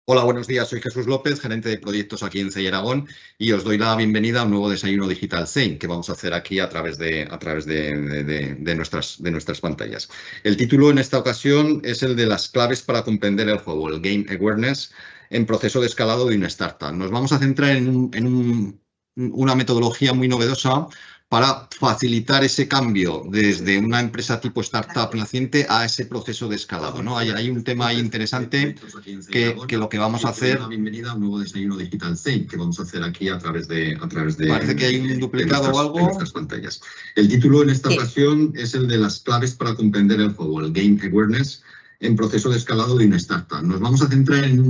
Hola, buenos días. Soy Jesús López, gerente de proyectos aquí en CEI Aragón, y os doy la bienvenida a un nuevo desayuno digital CEI que vamos a hacer aquí a través de nuestras pantallas. El título en esta ocasión es el de las claves para comprender el juego, el Game Awareness en proceso de escalado de una startup. Nos vamos a centrar en una metodología muy novedosa para facilitar ese cambio desde una empresa tipo startup naciente a ese proceso de escalado, ¿no? Hay un tema ahí interesante que lo que vamos a hacer. Bienvenida a un nuevo desayuno digital CEI que vamos a hacer aquí a través de. Parece que hay un duplicado o algo. De nuestras pantallas. El título en esta ocasión es el de las claves para comprender el juego, el Game Awareness en proceso de escalado de una startup. Nos vamos a centrar en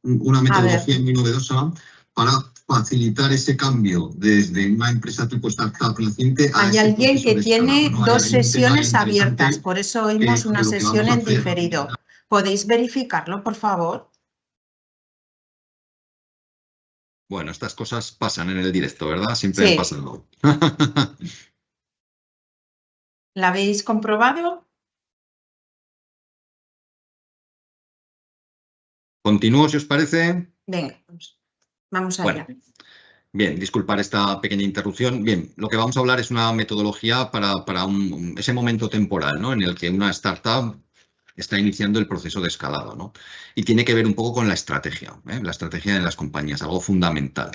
una metodología muy novedosa para facilitar ese cambio desde una empresa tipo startup naciente a Hay alguien que tiene dos sesiones abiertas, por eso oímos una sesión en diferido. ¿Podéis verificarlo, por favor? Bueno, estas cosas pasan en el directo, ¿verdad? Siempre Sí. pasan. ¿La habéis comprobado? Continúo, si os parece. Venga, vamos allá. Bueno. Bien, disculpar esta pequeña interrupción. Bien, lo que vamos a hablar es una metodología para ese momento temporal, ¿no? En el que una startup está iniciando el proceso de escalado, ¿no? Y tiene que ver un poco con la estrategia de las compañías, algo fundamental,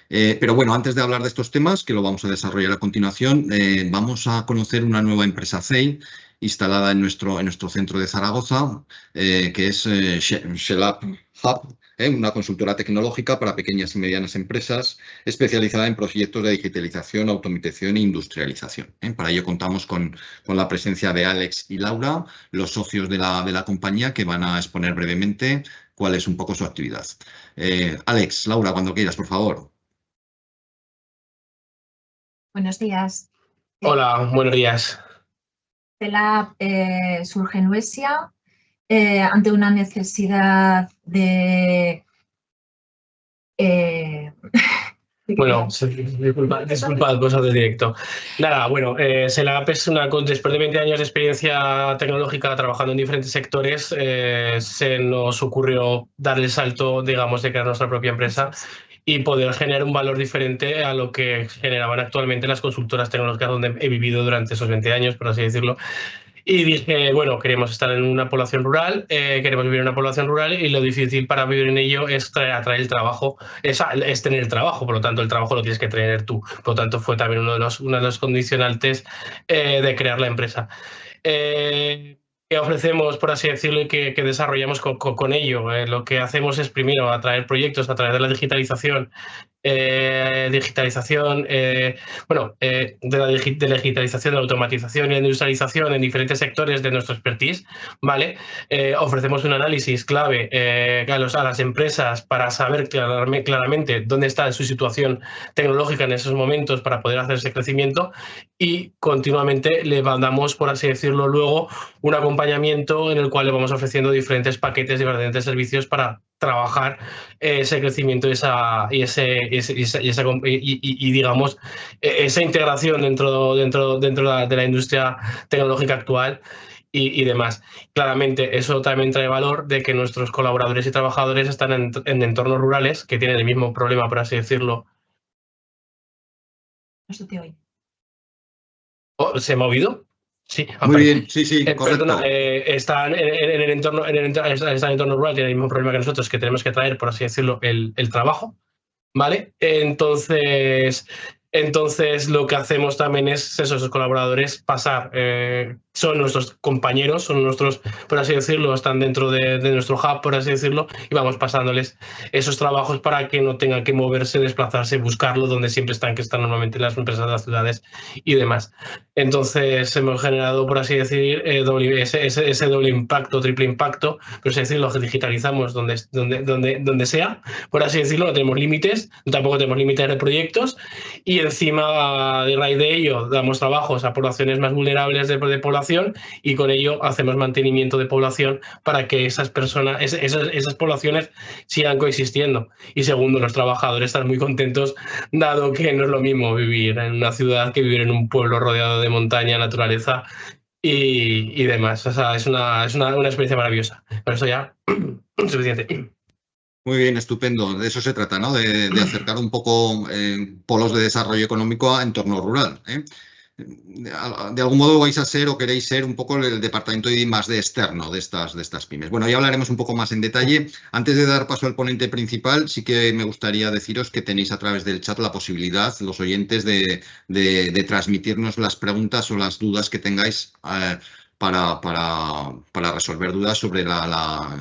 pero bueno, antes de hablar de estos temas, que lo vamos a desarrollar a continuación, vamos a conocer una nueva empresa CEI instalada en nuestro centro de Zaragoza, que es Shelab Hub, una consultora tecnológica para pequeñas y medianas empresas especializada en proyectos de digitalización, automatización e industrialización. Para ello contamos con la presencia de Alex y Laura, los socios de la compañía, que van a exponer brevemente cuál es un poco su actividad. Alex, Laura, cuando quieras, por favor. Buenos días. Hola, buenos días. Shelab surge en Huesia ante una necesidad de... Bueno, disculpad, cosas de directo. Nada, bueno, Shelab es después de 20 años de experiencia tecnológica trabajando en diferentes sectores, se nos ocurrió dar el salto, digamos, de crear nuestra propia empresa y poder generar un valor diferente a lo que generaban actualmente las consultoras tecnológicas donde he vivido durante esos 20 años, por así decirlo. Y dije, bueno, queremos estar en una población rural, queremos vivir en una población rural y lo difícil para vivir en ello es atraer el trabajo, es tener el trabajo, por lo tanto el trabajo lo tienes que tener tú. Por lo tanto fue también uno de los condicionantes de crear la empresa. Que ofrecemos, por así decirlo, y que desarrollamos con ello. Lo que hacemos es primero atraer proyectos a través de la digitalización, de la digitalización, de la automatización y la industrialización en diferentes sectores de nuestro expertise, ¿vale? Ofrecemos un análisis clave a las empresas para saber claramente dónde está su situación tecnológica en esos momentos para poder hacer ese crecimiento y continuamente le damos, por así decirlo, luego un acompañamiento en el cual le vamos ofreciendo diferentes paquetes, diferentes servicios para trabajar ese crecimiento digamos esa integración dentro de la industria tecnológica actual y demás. Claramente eso también trae valor de que nuestros colaboradores y trabajadores están en entornos rurales que tienen el mismo problema, por así decirlo. No se te oye. ¿Se me ha oído? Sí, muy bien, sí, correcto. Perdona, están en el entorno rural, tienen el mismo problema que nosotros, que tenemos que traer, por así decirlo, el trabajo, ¿vale? Entonces lo que hacemos también es esos colaboradores pasar, son nuestros compañeros, son nuestros, por así decirlo, están dentro de nuestro hub, por así decirlo, y vamos pasándoles esos trabajos para que no tengan que moverse, desplazarse, buscarlo donde siempre están, que están normalmente las empresas de las ciudades y demás. Entonces hemos generado, por así decir, ese doble impacto, triple impacto, por así decirlo, que digitalizamos donde sea, por así decirlo, no tenemos límites, tampoco tenemos límites de proyectos y encima de raíz de ello damos trabajos a poblaciones más vulnerables de población y con ello hacemos mantenimiento de población para que esas personas, esas poblaciones sigan coexistiendo. Y segundo, los trabajadores están muy contentos, dado que no es lo mismo vivir en una ciudad que vivir en un pueblo rodeado de montaña, naturaleza y demás. O sea, es una experiencia maravillosa. Por eso ya Suficiente. Muy bien, estupendo. De eso se trata, ¿no? De acercar un poco polos de desarrollo económico a entorno rural. De algún modo vais a ser o queréis ser un poco el departamento de I+D externo de estas pymes. Bueno, ya hablaremos un poco más en detalle. Antes de dar paso al ponente principal, sí que me gustaría deciros que tenéis a través del chat la posibilidad, los oyentes, de transmitirnos las preguntas o las dudas que tengáis para resolver dudas sobre la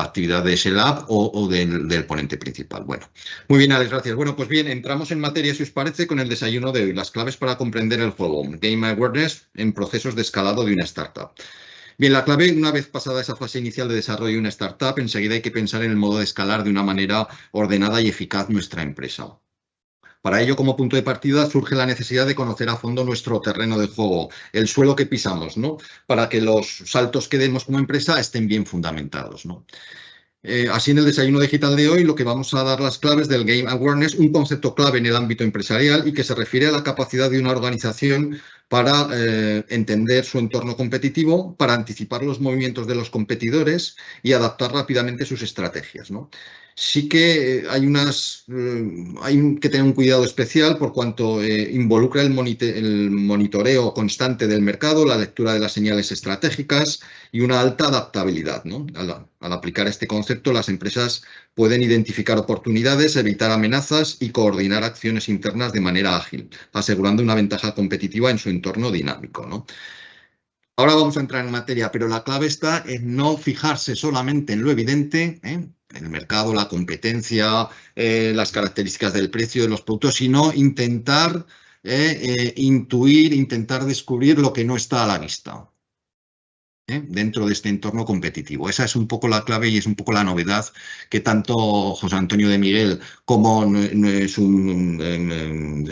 actividad de ese lab o del ponente principal. Bueno, muy bien, Alex, gracias. Bueno, pues bien, entramos en materia, si os parece, con el desayuno de hoy. Las claves para comprender el juego. Game Awareness en procesos de escalado de una startup. Bien, la clave, una vez pasada esa fase inicial de desarrollo de una startup, enseguida hay que pensar en el modo de escalar de una manera ordenada y eficaz nuestra empresa. Para ello, como punto de partida, surge la necesidad de conocer a fondo nuestro terreno de juego, el suelo que pisamos, ¿no? Para que los saltos que demos como empresa estén bien fundamentados, ¿no? Así, en el desayuno digital de hoy, lo que vamos a dar las claves del Game Awareness, un concepto clave en el ámbito empresarial y que se refiere a la capacidad de una organización para entender su entorno competitivo, para anticipar los movimientos de los competidores y adaptar rápidamente sus estrategias, ¿no? Sí que hay que tener un cuidado especial por cuanto involucra el monitoreo constante del mercado, la lectura de las señales estratégicas y una alta adaptabilidad, ¿no? Al aplicar este concepto, las empresas pueden identificar oportunidades, evitar amenazas y coordinar acciones internas de manera ágil, asegurando una ventaja competitiva en su entorno dinámico, ¿no? Ahora vamos a entrar en materia, pero la clave está en no fijarse solamente en lo evidente, el mercado, la competencia, las características del precio de los productos, sino intentar intuir, intentar descubrir lo que no está a la vista dentro de este entorno competitivo. Esa es un poco la clave y es un poco la novedad que tanto José Antonio de Miguel como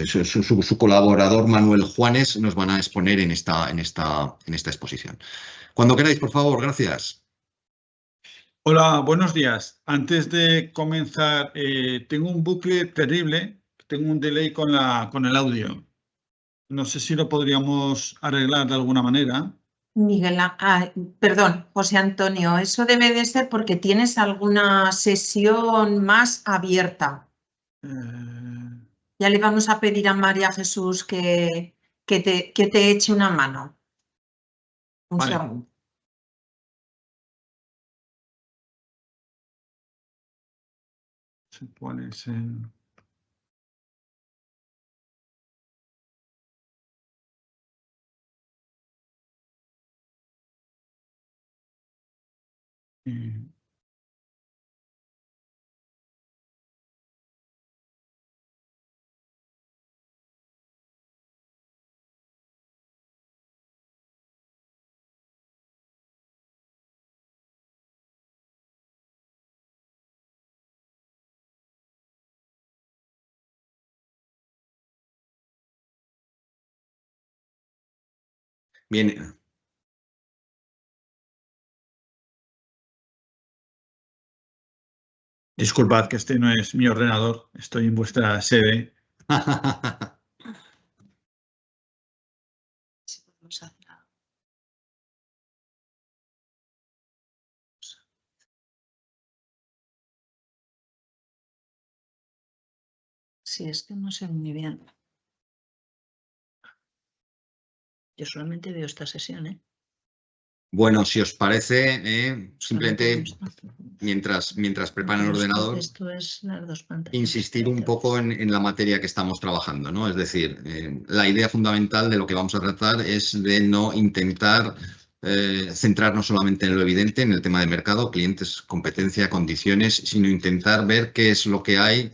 su colaborador Manuel Juanes nos van a exponer en esta exposición. Cuando queráis, por favor, gracias. Hola, buenos días. Antes de comenzar, tengo un bucle terrible, tengo un delay con el audio. No sé si lo podríamos arreglar de alguna manera. Miguel, perdón, José Antonio, eso debe de ser porque tienes alguna sesión más abierta. Ya le vamos a pedir a María Jesús que te eche una mano. Un Vale. segundo. ¿Cuál es el...? Bien. Disculpad que este no es mi ordenador, estoy en vuestra sede. Sí, es que no sé muy bien. Yo solamente veo esta sesión, ¿eh? Bueno, si os parece, simplemente mientras preparan el ordenador, Esto es las dos pantallas. insistir un poco en la materia que estamos trabajando, ¿no? Es decir, la idea fundamental de lo que vamos a tratar es de no intentar centrarnos solamente en lo evidente, en el tema de mercado, clientes, competencia, condiciones, sino intentar ver qué es lo que hay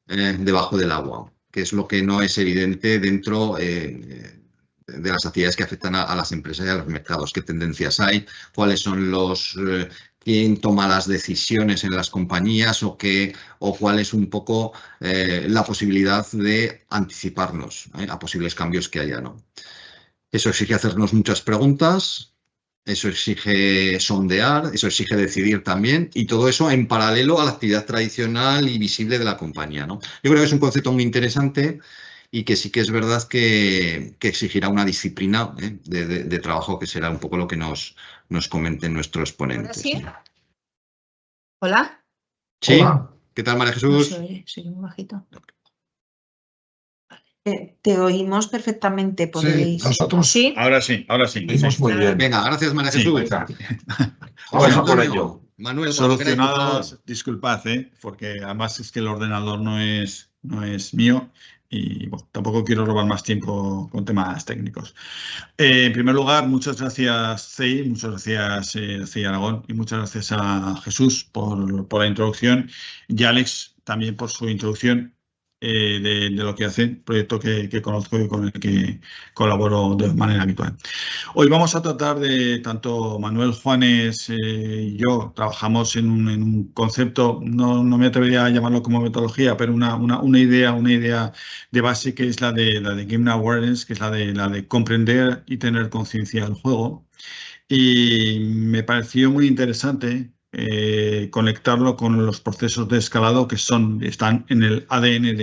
debajo del agua, qué es lo que no es evidente dentro de las actividades que afectan a las empresas y a los mercados, qué tendencias hay, cuáles son quién toma las decisiones en las compañías o cuál es un poco la posibilidad de anticiparnos a posibles cambios que haya, ¿no? Eso exige hacernos muchas preguntas, eso exige sondear, eso exige decidir también, y todo eso en paralelo a la actividad tradicional y visible de la compañía, ¿no? Yo creo que es un concepto muy interesante y que sí que es verdad que exigirá una disciplina de trabajo que será un poco lo que nos comenten nuestros ponentes. ¿Sí? ¿Hola? Sí. Hola. ¿Qué tal, María No Jesús? se oye, soy muy bajito. Te oímos perfectamente, Sí, podéis. nosotros ¿Sí? Ahora sí, ahora sí. oímos muy bien. Venga, gracias, María Sí, Jesús. Venga, José vamos a por Antonio, ello. Manuel, cuando queráis, por favor. Solucionadas, disculpad, porque además es que el ordenador no es mío y bueno, tampoco quiero robar más tiempo con temas técnicos. En primer lugar, muchas gracias, CEI, muchas gracias, CEI Aragón, y muchas gracias a Jesús por la introducción y a Alex también por su introducción de lo que hace, proyecto que conozco y con el que colaboro de manera habitual. Hoy vamos a tratar de, tanto Manuel, Juanes y yo, trabajamos en un concepto, no me atrevería a llamarlo como metodología, pero una idea de base que es la de Game Awareness, que es la de comprender y tener conciencia del juego. Y me pareció muy interesante conectarlo con los procesos de escalado que están en el ADN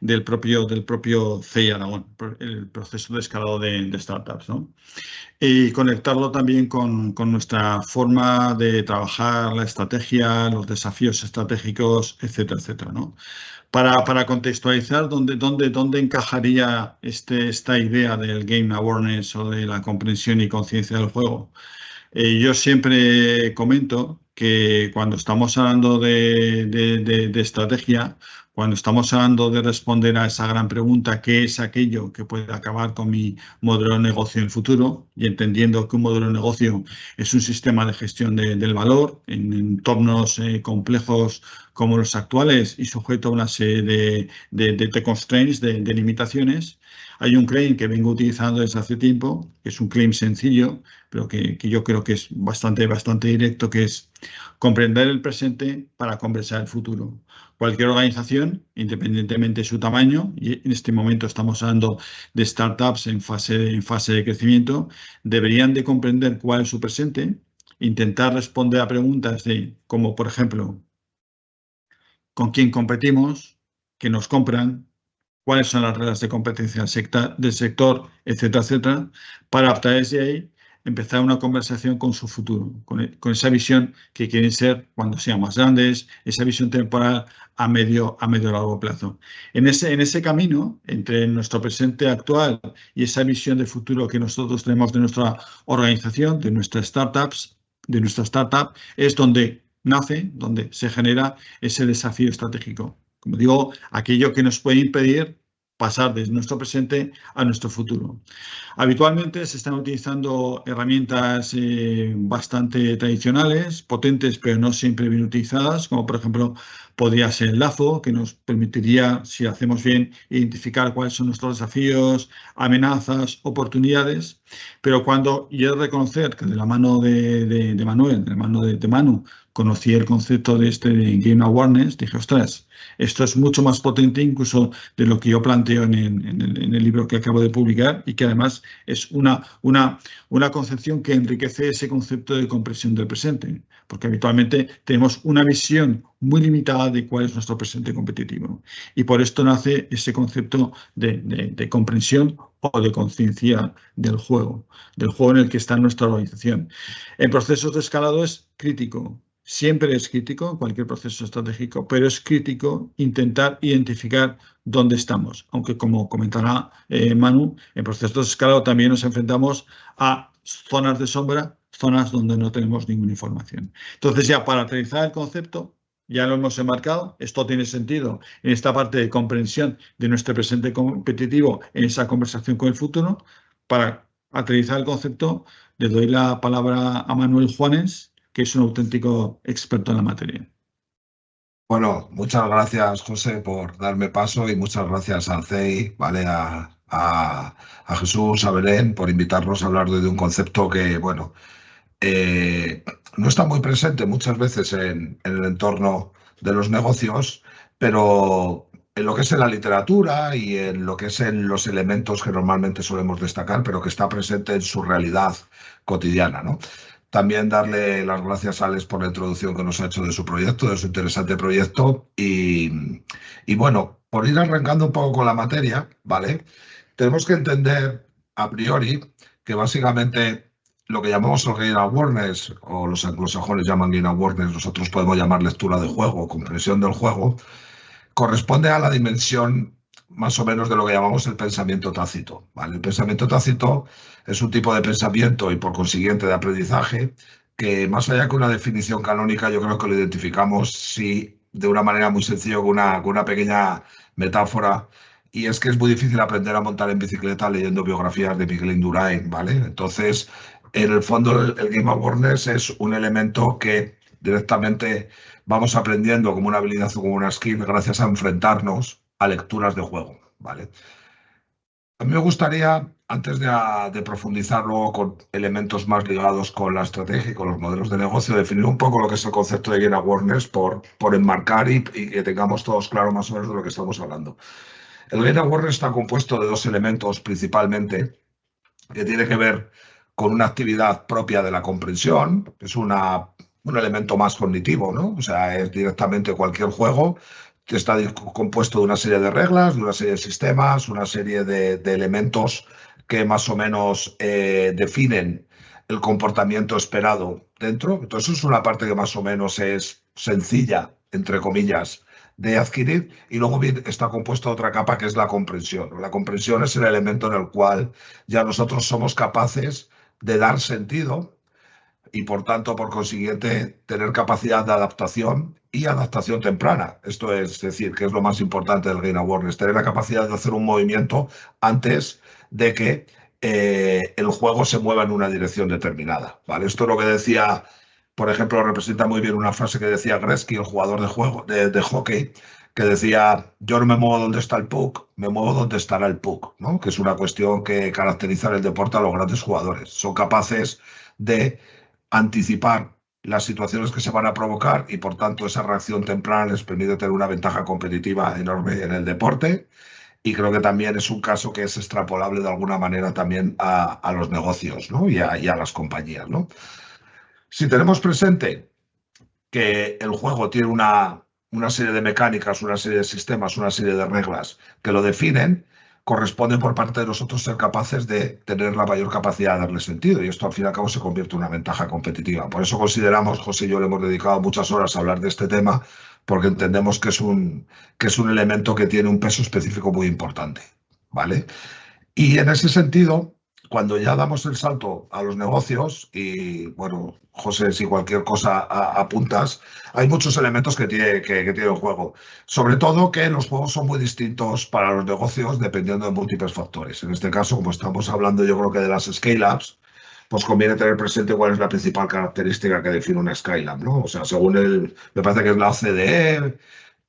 del propio CEI Aragón, el proceso de escalado de startups, ¿no? Y conectarlo también con nuestra forma de trabajar la estrategia, los desafíos estratégicos, etcétera, etcétera, ¿no? Para contextualizar dónde encajaría esta idea del game awareness o de la comprensión y conciencia del juego. Yo siempre comento que cuando estamos hablando de estrategia, cuando estamos hablando de responder a esa gran pregunta, ¿qué es aquello que puede acabar con mi modelo de negocio en el futuro? Y entendiendo que un modelo de negocio es un sistema de gestión del valor en entornos complejos como los actuales y sujeto a una serie de constraints, de limitaciones. Hay un claim que vengo utilizando desde hace tiempo, que es un claim sencillo, pero que yo creo que es bastante directo, que es comprender el presente para conversar el futuro. Cualquier organización, independientemente de su tamaño, y en este momento estamos hablando de startups en fase de crecimiento, deberían de comprender cuál es su presente, intentar responder a preguntas como, por ejemplo, ¿con quién competimos? ¿Qué nos compran? ¿Cuáles son las reglas de competencia del sector, etcétera, etcétera? Para a través de ahí empezar una conversación con su futuro, con esa visión que quieren ser cuando sean más grandes, esa visión temporal a medio largo plazo. En ese camino, entre nuestro presente actual y esa visión de futuro que nosotros tenemos de nuestra organización, de nuestra startup, es donde nace, donde se genera ese desafío estratégico. Como digo, aquello que nos puede impedir pasar de nuestro presente a nuestro futuro. Habitualmente se están utilizando herramientas bastante tradicionales, potentes, pero no siempre bien utilizadas, como por ejemplo podría ser el lazo, que nos permitiría, si lo hacemos bien, identificar cuáles son nuestros desafíos, amenazas, oportunidades. Pero cuando yo he de reconocer que de la mano de Manuel, de la mano de Manu, conocí el concepto de Game Awareness, dije, ostras, esto es mucho más potente incluso de lo que yo planteo en el libro que acabo de publicar y que además es una concepción que enriquece ese concepto de comprensión del presente, porque habitualmente tenemos una visión muy limitada de cuál es nuestro presente competitivo. Y por esto nace ese concepto de comprensión o de conciencia del juego en el que está nuestra organización. En procesos de escalado es crítico. Siempre es crítico en cualquier proceso estratégico, pero es crítico intentar identificar dónde estamos. Aunque, como comentará Manu, en procesos de escalado también nos enfrentamos a zonas de sombra, zonas donde no tenemos ninguna información. Entonces, ya para aterrizar el concepto, ya lo hemos enmarcado, esto tiene sentido en esta parte de comprensión de nuestro presente competitivo en esa conversación con el futuro. Para aterrizar el concepto, le doy la palabra a Manuel Juanes, que es un auténtico experto en la materia. Bueno, muchas gracias, José, por darme paso y muchas gracias al CEI, ¿vale? A Jesús, a Belén, por invitarnos a hablar de un concepto que, bueno, no está muy presente muchas veces en el entorno de los negocios, pero en lo que es en la literatura y en lo que es en los elementos que normalmente solemos destacar, pero que está presente en su realidad cotidiana, ¿no? También darle las gracias a Alex por la introducción que nos ha hecho de su proyecto, de su interesante proyecto. Y bueno, por ir arrancando un poco con la materia, ¿vale? Tenemos que entender a priori que básicamente lo que llamamos el game awareness, o los anglosajones llaman game awareness, nosotros podemos llamar lectura de juego, comprensión del juego, corresponde a la dimensión más o menos de lo que llamamos el pensamiento tácito, ¿vale? El pensamiento tácito es un tipo de pensamiento y por consiguiente de aprendizaje que, más allá que una definición canónica, yo creo que lo identificamos sí, de una manera muy sencilla con una pequeña metáfora, y es que es muy difícil aprender a montar en bicicleta leyendo biografías de Miguel Indurain, ¿vale? Entonces, en el fondo, el game awareness es un elemento que directamente vamos aprendiendo como una habilidad o como una skill gracias a enfrentarnos a lecturas de juego, ¿vale? A mí me gustaría, antes de profundizar luego con elementos más ligados con la estrategia y con los modelos de negocio, definir un poco lo que es el concepto de game awareness por enmarcar y que tengamos todos claro más o menos de lo que estamos hablando. El game awareness está compuesto de dos elementos principalmente, que tiene que ver con una actividad propia de la comprensión, que es un elemento más cognitivo, ¿no? O sea, es directamente cualquier juego que está compuesto de una serie de reglas, de una serie de sistemas, una serie de elementos que más o menos definen el comportamiento esperado dentro. Entonces, es una parte que más o menos es sencilla, entre comillas, de adquirir, y luego bien está compuesto de otra capa que es la comprensión. La comprensión es el elemento en el cual ya nosotros somos capaces de dar sentido y, por tanto, por consiguiente, tener capacidad de adaptación y adaptación temprana. Esto es decir, que es lo más importante del game awareness, tener la capacidad de hacer un movimiento antes de que el juego se mueva en una dirección determinada, ¿vale? Esto es lo que decía, por ejemplo, representa muy bien una frase que decía Gretzky, el jugador de hockey, que decía: yo no me muevo donde está el puck, me muevo donde estará el puck, ¿no? Que es una cuestión que caracteriza en el deporte a los grandes jugadores. Son capaces de anticipar las situaciones que se van a provocar y, por tanto, esa reacción temprana les permite tener una ventaja competitiva enorme en el deporte. Y creo que también es un caso que es extrapolable de alguna manera también a los negocios, ¿no? y a las compañías, ¿no? Si tenemos presente que el juego tiene una serie de mecánicas, una serie de sistemas, una serie de reglas que lo definen, corresponde por parte de nosotros ser capaces de tener la mayor capacidad de darle sentido, y esto al fin y al cabo se convierte en una ventaja competitiva. Por eso consideramos, José y yo le hemos dedicado muchas horas a hablar de este tema, porque entendemos que es un elemento que tiene un peso específico muy importante, ¿vale? Y en ese sentido, cuando ya damos el salto a los negocios, y bueno, José, si cualquier cosa apuntas, hay muchos elementos que tiene el juego. Sobre todo que los juegos son muy distintos para los negocios dependiendo de múltiples factores. En este caso, como estamos hablando, yo creo que de las scale-ups, pues conviene tener presente cuál es la principal característica que define una scale-up, ¿no? O sea, según me parece que es la OCDE,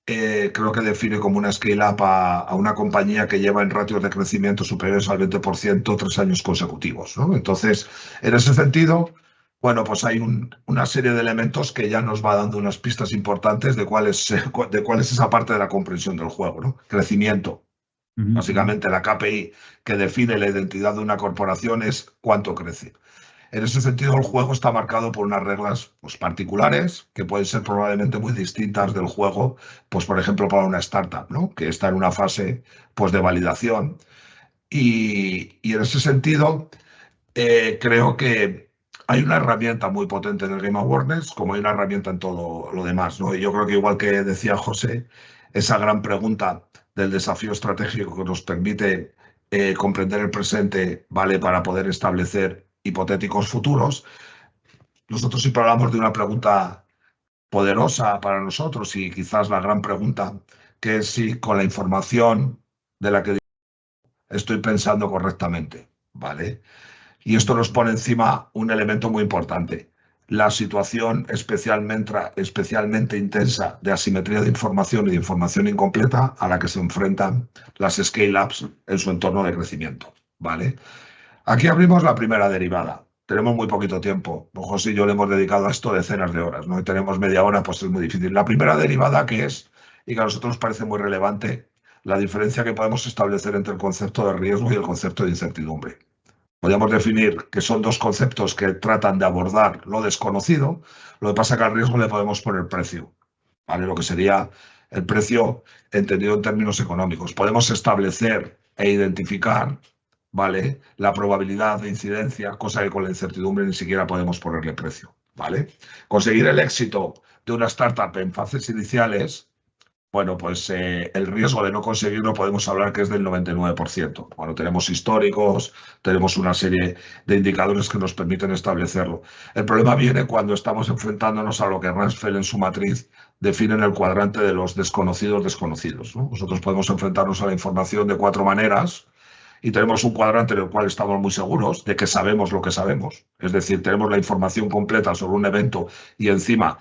creo que define como una scale-up a una compañía que lleva en ratios de crecimiento superiores al 20% 3 años consecutivos, ¿no? Entonces, en ese sentido, bueno, pues hay una serie de elementos que ya nos va dando unas pistas importantes de cuál es esa parte de la comprensión del juego, ¿no? Crecimiento. Básicamente, la KPI que define la identidad de una corporación es cuánto crece. En ese sentido, el juego está marcado por unas reglas, pues, particulares, que pueden ser probablemente muy distintas del juego, pues, por ejemplo, para una startup, ¿no? Que está en una fase, pues, de validación. Y en ese sentido, creo que hay una herramienta muy potente en el game awareness, como hay una herramienta en todo lo demás, ¿no? Y yo creo que, igual que decía José, esa gran pregunta del desafío estratégico que nos permite comprender el presente, ¿vale?, para poder establecer hipotéticos futuros. Nosotros siempre hablamos de una pregunta poderosa para nosotros, y quizás la gran pregunta, que es si con la información de la que estoy pensando correctamente, ¿vale? Y esto nos pone encima un elemento muy importante: la situación especialmente intensa de asimetría de información y de información incompleta a la que se enfrentan las scale-ups en su entorno de crecimiento, ¿vale? Aquí abrimos la primera derivada. Tenemos muy poquito tiempo. José y yo le hemos dedicado a esto decenas de horas, ¿no? Y tenemos media hora, pues es muy difícil. La primera derivada, que es, y que a nosotros nos parece muy relevante, la diferencia que podemos establecer entre el concepto de riesgo y el concepto de incertidumbre. Podríamos definir que son dos conceptos que tratan de abordar lo desconocido. Lo que pasa es que al riesgo le podemos poner precio, ¿vale? Lo que sería el precio entendido en términos económicos. Podemos establecer e identificar ¿vale? La probabilidad de incidencia, cosa que con la incertidumbre ni siquiera podemos ponerle precio, ¿vale? Conseguir el éxito de una startup en fases iniciales, bueno, pues el riesgo de no conseguirlo podemos hablar que es del 99%. Bueno, tenemos históricos, tenemos una serie de indicadores que nos permiten establecerlo. El problema viene cuando estamos enfrentándonos a lo que Rumsfeld en su matriz define en el cuadrante de los desconocidos desconocidos, ¿no? Nosotros podemos enfrentarnos a la información de 4 maneras y tenemos un cuadrante en el cual estamos muy seguros de que sabemos lo que sabemos. Es decir, tenemos la información completa sobre un evento y encima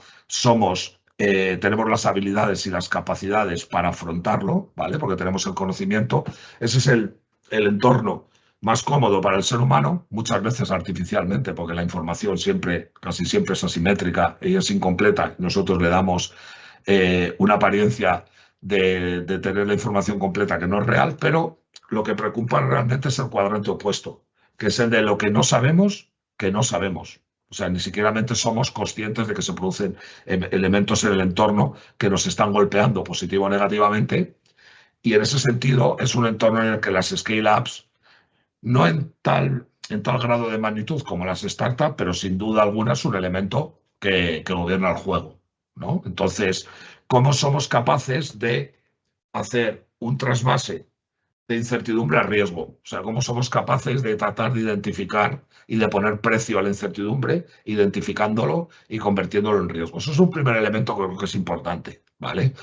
tenemos las habilidades y las capacidades para afrontarlo, ¿vale? Porque tenemos el conocimiento. Ese es el entorno más cómodo para el ser humano, muchas veces artificialmente, porque la información casi siempre es asimétrica y es incompleta. Nosotros le damos una apariencia de tener la información completa que no es real, pero lo que preocupa realmente es el cuadrante opuesto, que es el de lo que no sabemos, que no sabemos. O sea, ni siquiera somos conscientes de que se producen elementos en el entorno que nos están golpeando positivo o negativamente. Y en ese sentido es un entorno en el que las scale-ups, no en tal grado de magnitud como las startups, pero sin duda alguna es un elemento que gobierna el juego, ¿no? Entonces, ¿cómo somos capaces de hacer un trasvase de incertidumbre a riesgo? O sea, cómo somos capaces de tratar de identificar y de poner precio a la incertidumbre, identificándolo y convirtiéndolo en riesgo. Eso es un primer elemento que creo que es importante, ¿vale?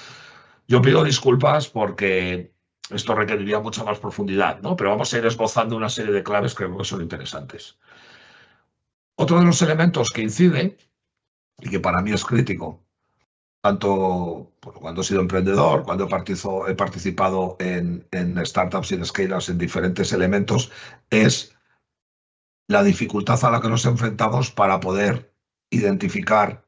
Yo pido disculpas porque esto requeriría mucha más profundidad, ¿no? Pero vamos a ir esbozando una serie de claves que creo que son interesantes. Otro de los elementos que incide y que para mí es crítico, tanto cuando he sido emprendedor, cuando he participado en startups y en scale-ups en diferentes elementos, es la dificultad a la que nos enfrentamos para poder identificar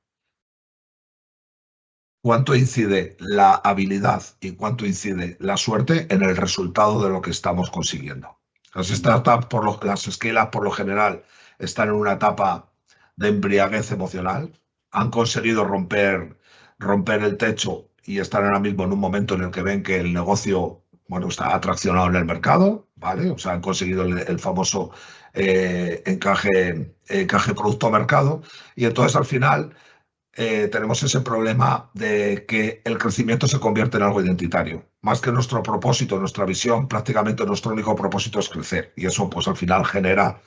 cuánto incide la habilidad y cuánto incide la suerte en el resultado de lo que estamos consiguiendo. Las startups, las scale-ups por lo general, están en una etapa de embriaguez emocional, han conseguido romper el techo y están ahora mismo en un momento en el que ven que el negocio, bueno, está atraccionado en el mercado, ¿vale? O sea, han conseguido el famoso encaje producto-mercado, y entonces al final tenemos ese problema de que el crecimiento se convierte en algo identitario. Más que nuestro propósito, nuestra visión, prácticamente nuestro único propósito es crecer, y eso pues al final genera,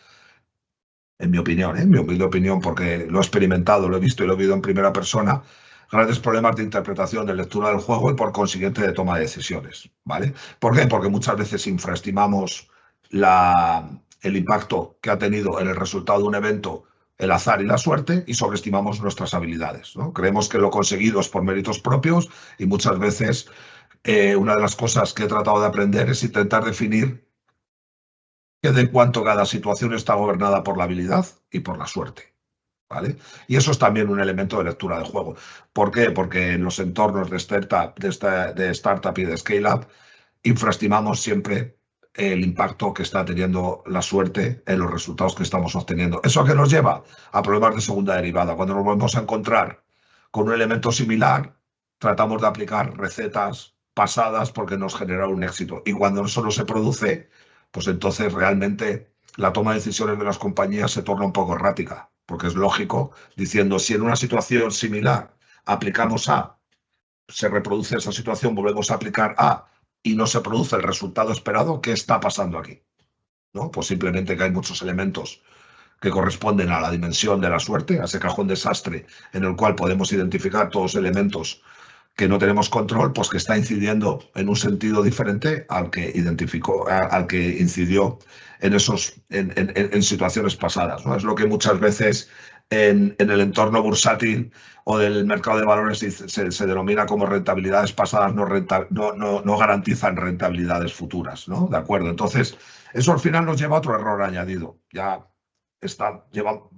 en mi opinión, mi humilde opinión, porque lo he experimentado, lo he visto y lo he vivido en primera persona, grandes problemas de interpretación, de lectura del juego y por consiguiente de toma de decisiones, ¿vale? ¿Por qué? Porque muchas veces infraestimamos el impacto que ha tenido en el resultado de un evento el azar y la suerte y sobreestimamos nuestras habilidades, ¿no? Creemos que lo conseguido es por méritos propios y muchas veces una de las cosas que he tratado de aprender es intentar definir de cuánto cada situación está gobernada por la habilidad y por la suerte, ¿vale? Y eso es también un elemento de lectura de juego. ¿Por qué? Porque en los entornos de startup y de scale-up infraestimamos siempre el impacto que está teniendo la suerte en los resultados que estamos obteniendo. ¿Eso a qué nos lleva? A problemas de segunda derivada. Cuando nos volvemos a encontrar con un elemento similar, tratamos de aplicar recetas pasadas porque nos genera un éxito. Y cuando eso no se produce, pues entonces realmente la toma de decisiones de las compañías se torna un poco errática, porque es lógico, diciendo, si en una situación similar aplicamos A, se reproduce esa situación, volvemos a aplicar A y no se produce el resultado esperado, ¿qué está pasando aquí? ¿No? Pues simplemente que hay muchos elementos que corresponden a la dimensión de la suerte, a ese cajón desastre en el cual podemos identificar todos los elementos que no tenemos control, pues que está incidiendo en un sentido diferente al que incidió en situaciones pasadas, ¿no? Es lo que muchas veces en el entorno bursátil o del mercado de valores se denomina como rentabilidades pasadas no garantizan rentabilidades futuras, ¿no? ¿De acuerdo? Entonces, eso al final nos lleva a otro error añadido.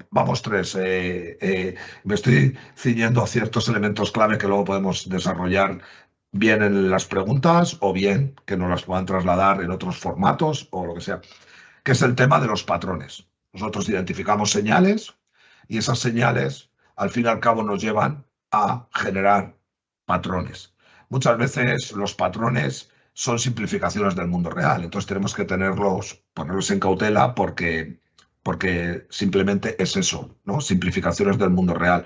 Vamos tres. Me estoy ciñendo a ciertos elementos clave que luego podemos desarrollar bien en las preguntas o bien que nos las puedan trasladar en otros formatos o lo que sea, que es el tema de los patrones. Nosotros identificamos señales y esas señales, al fin y al cabo, nos llevan a generar patrones. Muchas veces los patrones son simplificaciones del mundo real. Entonces tenemos que ponerlos en cautela porque simplemente es eso, ¿no? Simplificaciones del mundo real.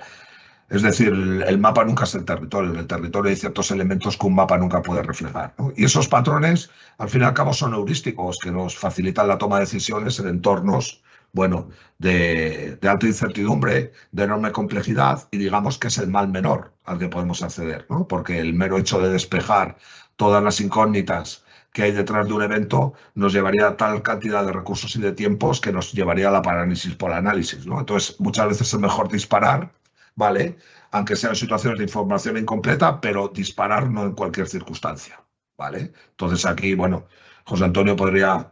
Es decir, el mapa nunca es el territorio. En el territorio hay ciertos elementos que un mapa nunca puede reflejar, ¿no? Y esos patrones, al fin y al cabo, son heurísticos que nos facilitan la toma de decisiones en entornos, bueno, de alta incertidumbre, de enorme complejidad, y digamos que es el mal menor al que podemos acceder, ¿no? Porque el mero hecho de despejar todas las incógnitas que hay detrás de un evento nos llevaría a tal cantidad de recursos y de tiempos que nos llevaría a la parálisis por análisis, ¿no? Entonces, muchas veces es mejor disparar, ¿vale? Aunque sean situaciones de información incompleta, pero disparar no en cualquier circunstancia, ¿vale? Entonces aquí, bueno, José Antonio podría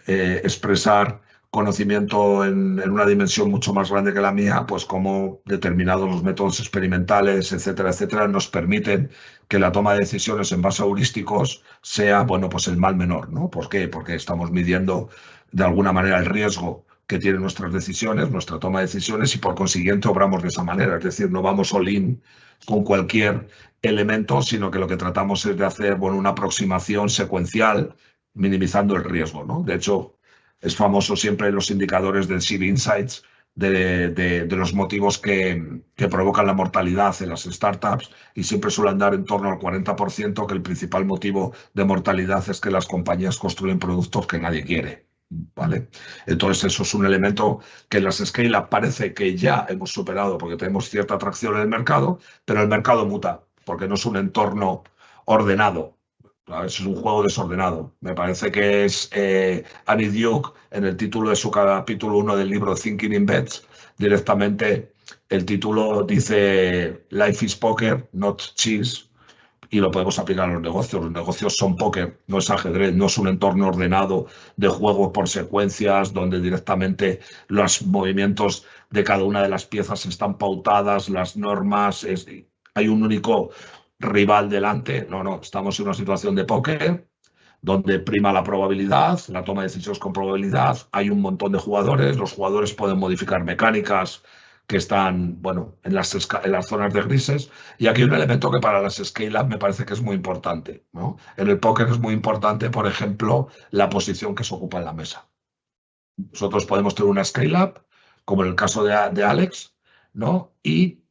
expresar conocimiento en una dimensión mucho más grande que la mía, pues cómo determinados los métodos experimentales, etcétera, etcétera, nos permiten que la toma de decisiones en base a heurísticos sea, bueno, pues el mal menor, ¿no? ¿Por qué? Porque estamos midiendo de alguna manera el riesgo que tienen nuestras decisiones, nuestra toma de decisiones, y por consiguiente obramos de esa manera. Es decir, no vamos all-in con cualquier elemento, sino que lo que tratamos es de hacer, bueno, una aproximación secuencial, minimizando el riesgo, ¿no? De hecho, es famoso siempre los indicadores del SIB Insights de los motivos que provocan la mortalidad en las startups, y siempre suelen dar en torno al 40%, que el principal motivo de mortalidad es que las compañías construyen productos que nadie quiere, ¿vale? Entonces eso es un elemento que en las scale-up parece que ya hemos superado porque tenemos cierta atracción en el mercado, pero el mercado muta porque no es un entorno ordenado. Es un juego desordenado. Me parece que es Annie Duke, en el título de su capítulo 1 del libro Thinking in Bets, directamente el título dice Life is poker, not chess, y lo podemos aplicar a los negocios. Los negocios son póker, no es ajedrez, no es un entorno ordenado de juegos por secuencias donde directamente los movimientos de cada una de las piezas están pautadas, las normas, hay un único rival delante. No, estamos en una situación de póker donde prima la probabilidad, la toma de decisiones con probabilidad, hay un montón de jugadores, los jugadores pueden modificar mecánicas que están, bueno, en las zonas de grises, y aquí hay un elemento que para las scale-up me parece que es muy importante, ¿no? En el póker es muy importante, por ejemplo, la posición que se ocupa en la mesa. Nosotros podemos tener una scale-up, como en el caso de Alex, ¿no? Y,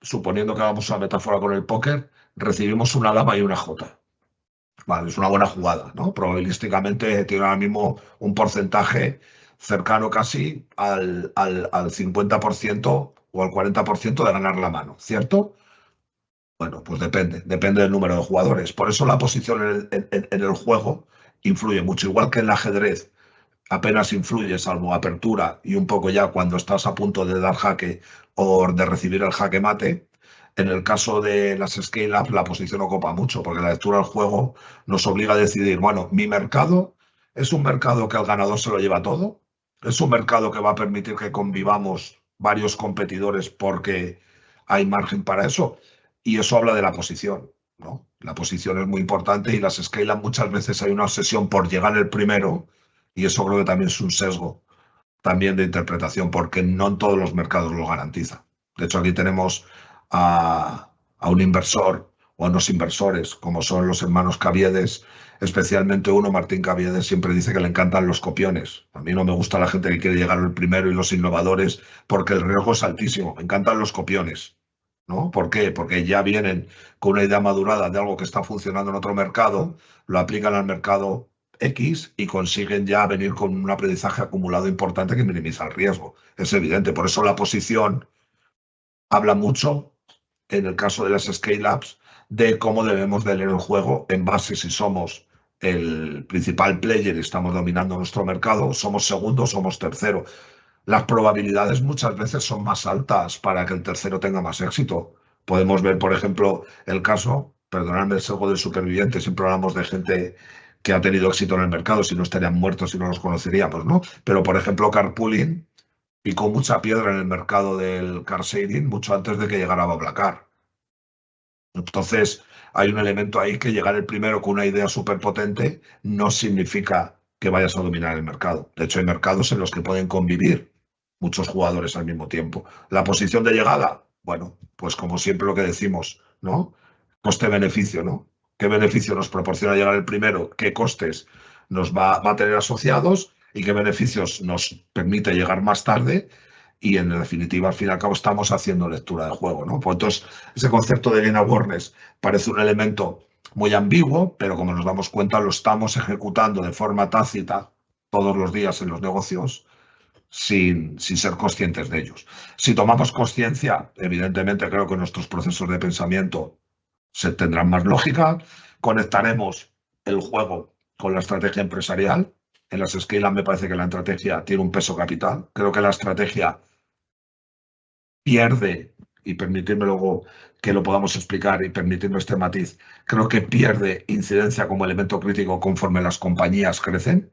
suponiendo que hagamos una metáfora con el póker, recibimos una dama y una jota. Vale, es una buena jugada, ¿no? Probabilísticamente tiene ahora mismo un porcentaje cercano casi al 50% o al 40% de ganar la mano, ¿cierto? Bueno, pues depende del número de jugadores. Por eso la posición en el juego influye mucho, igual que en el ajedrez apenas influye, salvo apertura y un poco ya cuando estás a punto de dar jaque o de recibir el jaque mate. En el caso de las scale-up, la posición ocupa mucho, porque la lectura del juego nos obliga a decidir, bueno, mi mercado es un mercado que al ganador se lo lleva todo, es un mercado que va a permitir que convivamos varios competidores porque hay margen para eso, y eso habla de la posición, ¿no? La posición es muy importante, y las scale-up muchas veces hay una obsesión por llegar el primero, y eso creo que también es un sesgo también de interpretación, porque no en todos los mercados lo garantiza. De hecho, aquí tenemos a un inversor o a unos inversores, como son los hermanos Caviedes, especialmente uno, Martín Caviedes, siempre dice que le encantan los copiones. A mí no me gusta la gente que quiere llegar el primero y los innovadores, porque el riesgo es altísimo. Me encantan los copiones, ¿no? ¿Por qué? Porque ya vienen con una idea madurada de algo que está funcionando en otro mercado, lo aplican al mercado X y consiguen ya venir con un aprendizaje acumulado importante que minimiza el riesgo. Es evidente. Por eso la posición habla mucho, en el caso de las scale-ups, de cómo debemos de leer el juego en base si somos el principal player y estamos dominando nuestro mercado, somos segundo, somos tercero. Las probabilidades muchas veces son más altas para que el tercero tenga más éxito. Podemos ver, por ejemplo, el caso, perdonadme el sesgo del superviviente, siempre hablamos de gente que ha tenido éxito en el mercado, si no estarían muertos y no los conoceríamos, ¿no? Pero, por ejemplo, Carpooling picó mucha piedra en el mercado del car sharing mucho antes de que llegara BlaBlaCar. Entonces, hay un elemento ahí que llegar el primero con una idea súper potente no significa que vayas a dominar el mercado. De hecho, hay mercados en los que pueden convivir muchos jugadores al mismo tiempo. La posición de llegada, bueno, pues como siempre lo que decimos, ¿no? Coste-beneficio, ¿no? qué beneficio nos proporciona llegar el primero, qué costes nos va a tener asociados y qué beneficios nos permite llegar más tarde. Y en definitiva, al fin y al cabo, estamos haciendo lectura de juego, ¿no? Pues entonces, ese concepto de game awareness parece un elemento muy ambiguo, pero como nos damos cuenta, lo estamos ejecutando de forma tácita todos los días en los negocios sin ser conscientes de ellos. Si tomamos conciencia, evidentemente creo que nuestros procesos de pensamiento se tendrán más lógica, conectaremos el juego con la estrategia empresarial. En las scale-up me parece que la estrategia tiene un peso capital. Creo que la estrategia pierde, y permitirme luego que lo podamos explicar y permitirme este matiz, creo que pierde incidencia como elemento crítico conforme las compañías crecen,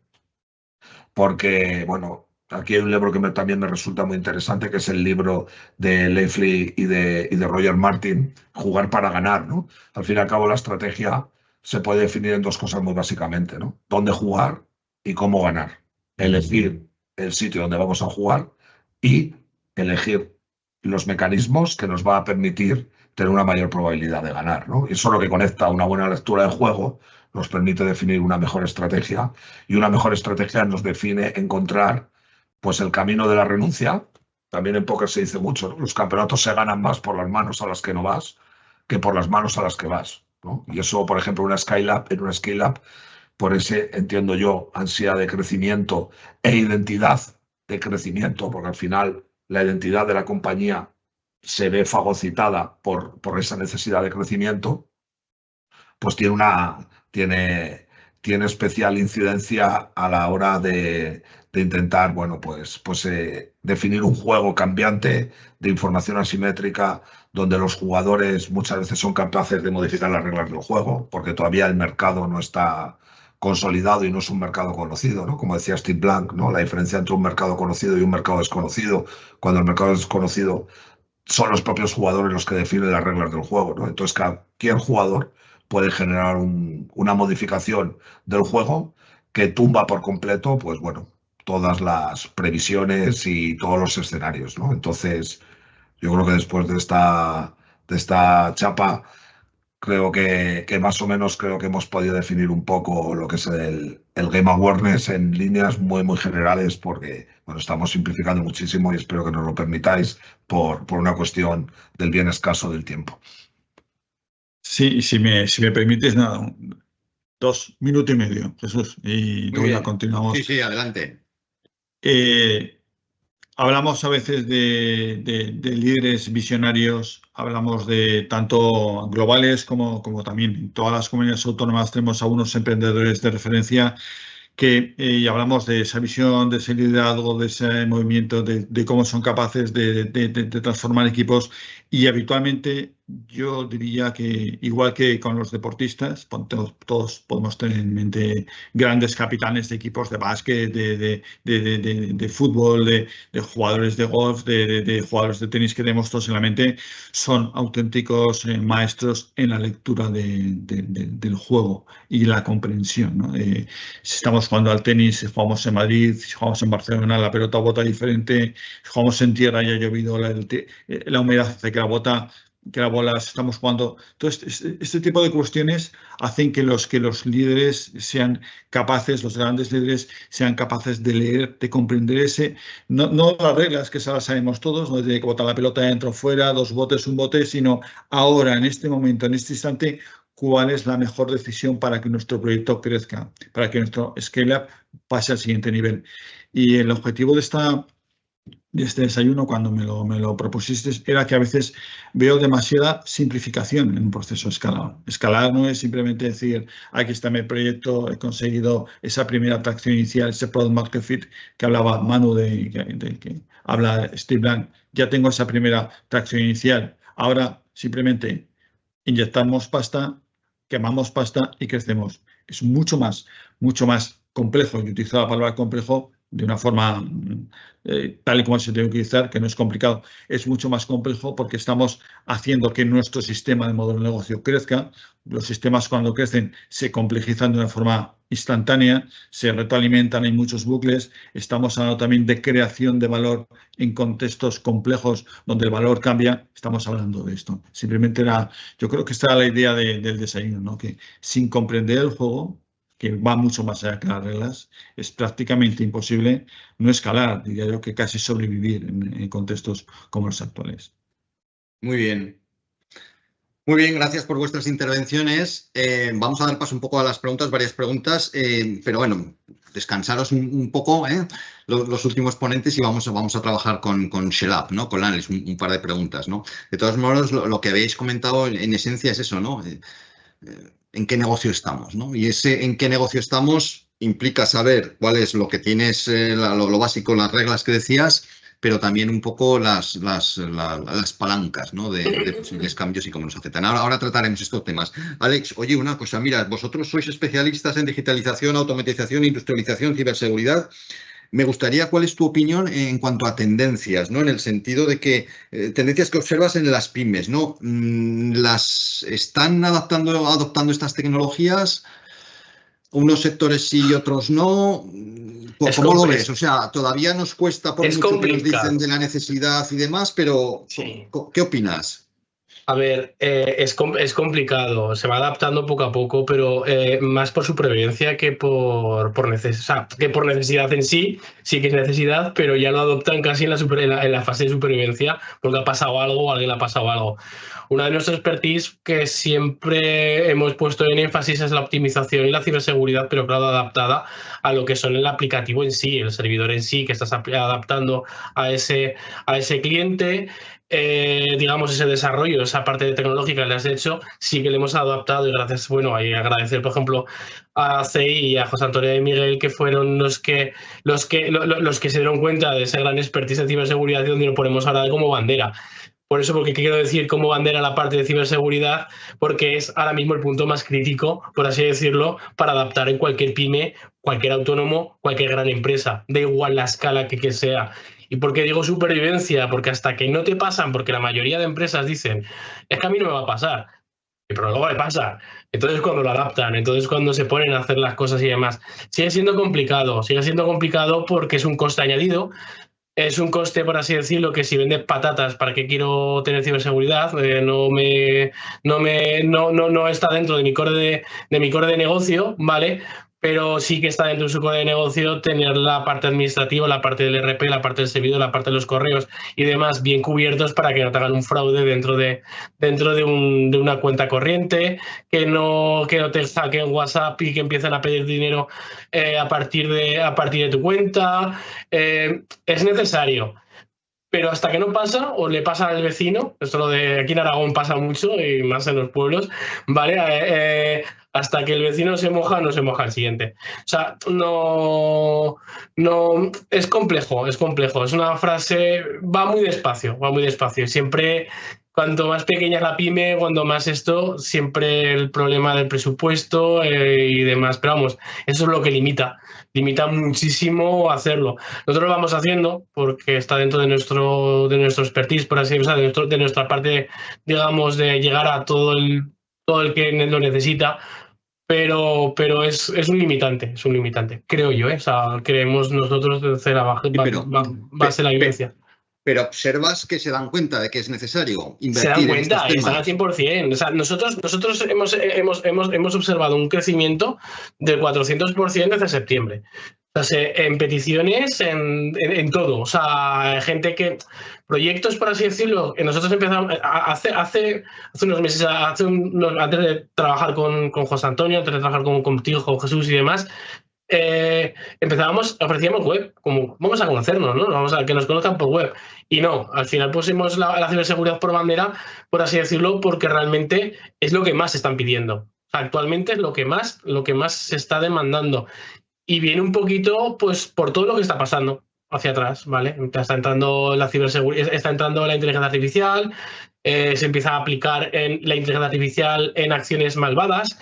porque, bueno, aquí hay un libro que también me resulta muy interesante, que es el libro de Leifly y de Roger Martin, Jugar para ganar, ¿no? Al fin y al cabo, la estrategia se puede definir en dos cosas muy básicamente, ¿no? Dónde jugar y cómo ganar. Elegir el sitio donde vamos a jugar y elegir los mecanismos que nos va a permitir tener una mayor probabilidad de ganar, ¿no? Y eso es lo que conecta una buena lectura de juego, nos permite definir una mejor estrategia, y una mejor estrategia nos define encontrar pues el camino de la renuncia. También en póker se dice mucho, ¿no? Los campeonatos se ganan más por las manos a las que no vas que por las manos a las que vas, ¿no? Y eso, por ejemplo, en una scale-up, por ese, entiendo yo, ansiedad de crecimiento e identidad de crecimiento, porque al final la identidad de la compañía se ve fagocitada por esa necesidad de crecimiento, pues tiene especial incidencia a la hora de intentar, bueno, pues definir un juego cambiante de información asimétrica, donde los jugadores muchas veces son capaces de modificar las reglas del juego, porque todavía el mercado no está consolidado y no es un mercado conocido, ¿no? Como decía Steve Blank, ¿no? La diferencia entre un mercado conocido y un mercado desconocido, cuando el mercado desconocido son los propios jugadores los que definen las reglas del juego, ¿no? Entonces, cualquier jugador puede generar una modificación del juego que tumba por completo, pues bueno, todas las previsiones y todos los escenarios, ¿no? Entonces, yo creo que después de esta chapa, creo que más o menos creo que hemos podido definir un poco lo que es el game awareness en líneas muy, muy generales, porque bueno, estamos simplificando muchísimo y espero que nos lo permitáis por una cuestión del bien escaso del tiempo. Sí, si me permites, nada, 2 minutos y medio, Jesús, y luego ya continuamos. Sí, adelante. Hablamos a veces de líderes visionarios, hablamos de tanto globales como también en todas las comunidades autónomas tenemos a unos emprendedores de referencia y hablamos de esa visión, de ese liderazgo, de ese movimiento, de cómo son capaces de transformar equipos. Y habitualmente yo diría que, igual que con los deportistas, todos podemos tener en mente grandes capitanes de equipos de básquet, de fútbol, de jugadores de golf, de jugadores de tenis que tenemos todos en la mente, son auténticos maestros en la lectura del juego y la comprensión, ¿no? Si estamos jugando al tenis, si jugamos en Madrid, si jugamos en Barcelona, la pelota bota diferente, si jugamos en tierra y ha llovido, la humedad hace que la bola estamos jugando. Entonces, este tipo de cuestiones hacen que los líderes sean capaces, los grandes líderes sean capaces de leer, de comprender no las reglas, que esas las sabemos todos, no tiene que botar la pelota dentro o fuera, 2 botes, 1 bote, sino ahora, en este momento, en este instante, cuál es la mejor decisión para que nuestro proyecto crezca, para que nuestro scale-up pase al siguiente nivel. Y el objetivo de este desayuno, cuando me lo propusiste, era que a veces veo demasiada simplificación en un proceso escalado. Escalar no es simplemente decir, aquí está mi proyecto, he conseguido esa primera atracción inicial, ese product market fit que hablaba Manu, que habla Steve Blank, ya tengo esa primera atracción inicial. Ahora simplemente inyectamos pasta, quemamos pasta y crecemos. Es mucho más complejo, y utilizo la palabra complejo de una forma tal y como se debe utilizar, que no es complicado. Es mucho más complejo porque estamos haciendo que nuestro sistema de modelo de negocio crezca. Los sistemas, cuando crecen, se complejizan de una forma instantánea, se retroalimentan, hay muchos bucles. Estamos hablando también de creación de valor en contextos complejos donde el valor cambia. Estamos hablando de esto. Simplemente yo creo que esta era la idea del desayuno, ¿no? Que sin comprender el juego, que va mucho más allá que las reglas, es prácticamente imposible no escalar, diría yo que casi sobrevivir en contextos como los actuales. Muy bien. Muy bien, gracias por vuestras intervenciones. Vamos a dar paso un poco a las preguntas, varias preguntas, pero bueno, descansaros un poco, los últimos ponentes, y vamos a trabajar con Shelab, ¿no? Con Alex, un par de preguntas, ¿no? De todos modos, lo que habéis comentado en esencia es eso, ¿no? ¿En qué negocio estamos, ¿no? Y ese en qué negocio estamos implica saber cuál es lo que tienes, lo básico, las reglas que decías, pero también un poco las palancas, ¿no? de posibles cambios y cómo nos afectan. Ahora trataremos estos temas. Alex, oye, una cosa, mira, vosotros sois especialistas en digitalización, automatización, industrialización, ciberseguridad. Me gustaría, ¿cuál es tu opinión en cuanto a tendencias, ¿no? En el sentido de que tendencias que observas en las pymes, ¿no? ¿Las están adoptando estas tecnologías? Unos sectores sí y otros no. ¿Cómo lo ves? O sea, todavía nos cuesta por mucho que nos dicen de la necesidad y demás, pero sí. ¿Qué opinas? A ver, es complicado, se va adaptando poco a poco, pero más por supervivencia que por necesidad. Que por necesidad en sí que es necesidad, pero ya lo adoptan casi en la fase de supervivencia porque ha pasado algo o alguien le ha pasado algo. Una de nuestras expertise que siempre hemos puesto en énfasis es la optimización y la ciberseguridad, pero claro, adaptada a lo que son el aplicativo en sí, el servidor en sí, que estás adaptando a ese cliente. Digamos, ese desarrollo, esa parte tecnológica que le has hecho, sí que le hemos adaptado, y gracias, bueno, hay que agradecer, por ejemplo, a CEI y a José Antonio de Miguel, que fueron los que se dieron cuenta de esa gran expertise en ciberseguridad y donde lo ponemos ahora como bandera. Por eso, porque quiero decir como bandera la parte de ciberseguridad, porque es ahora mismo el punto más crítico, por así decirlo, para adaptar en cualquier pyme, cualquier autónomo, cualquier gran empresa, da igual la escala que sea. ¿Y por qué digo supervivencia? Porque hasta que no te pasan, porque la mayoría de empresas dicen, es que a mí no me va a pasar, pero luego me pasa. Entonces cuando lo adaptan, entonces cuando se ponen a hacer las cosas y demás, sigue siendo complicado porque es un coste añadido. Es un coste, por así decirlo, que si vendes patatas, ¿para qué quiero tener ciberseguridad? No está dentro de mi core de negocio, ¿vale? Pero sí que está dentro de su core de negocio tener la parte administrativa, la parte del ERP, la parte del servidor, la parte de los correos y demás bien cubiertos para que no te hagan un fraude dentro de una cuenta corriente, que no te hackeen WhatsApp y que empiecen a pedir dinero a partir de tu cuenta. Es necesario. Pero hasta que no pasa, o le pasa al vecino, esto lo de aquí en Aragón pasa mucho y más en los pueblos, ¿vale? Hasta que el vecino se moja, no se moja el siguiente. O sea, no, es complejo. Es una frase, va muy despacio. Siempre, cuanto más pequeña es la pyme, cuanto más esto, siempre el problema del presupuesto y demás. Pero vamos, eso es lo que limita muchísimo hacerlo. Nosotros lo vamos haciendo porque está dentro de nuestro expertise, por así decirlo, de nuestra parte, digamos, de llegar a todo el que lo necesita, pero es un limitante, creo yo, O sea, creemos nosotros desde la base de la vivencia. Pero observas que se dan cuenta de que es necesario invertir. Se dan cuenta y están al 100%. O sea, nosotros hemos observado un crecimiento del 400% desde septiembre. O sea, en peticiones, en todo. O sea, gente que... Proyectos, por así decirlo, que nosotros empezamos hace unos meses, antes de trabajar con José Antonio, antes de trabajar contigo, con Jesús y demás, ofrecíamos web, como vamos a conocernos, ¿no? Vamos a que nos conozcan por web. Y no, al final pusimos la ciberseguridad por bandera, por así decirlo, porque realmente es lo que más se están pidiendo. Actualmente es lo que más se está demandando. Y viene un poquito, pues, por todo lo que está pasando hacia atrás, ¿vale? Está entrando la ciberseguridad, está entrando la inteligencia artificial, se empieza a aplicar la inteligencia artificial en acciones malvadas.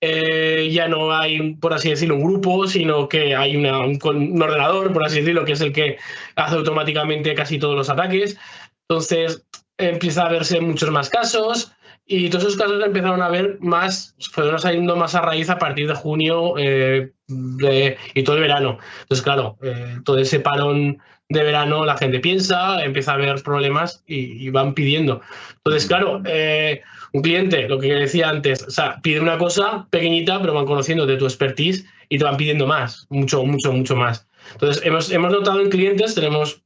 Ya no hay, por así decirlo, un grupo, sino que hay un ordenador, por así decirlo, que es el que hace automáticamente casi todos los ataques. Entonces empieza a verse muchos más casos Y todos esos casos empezaron a ver más, fueron saliendo más a raíz a partir de junio y todo el verano. Entonces, claro, todo ese parón de verano la gente piensa, empieza a haber problemas y van pidiendo. Entonces, claro, un cliente, lo que decía antes, o sea, pide una cosa pequeñita, pero van conociendo de tu expertise y te van pidiendo más, mucho más. Entonces, hemos notado en clientes, tenemos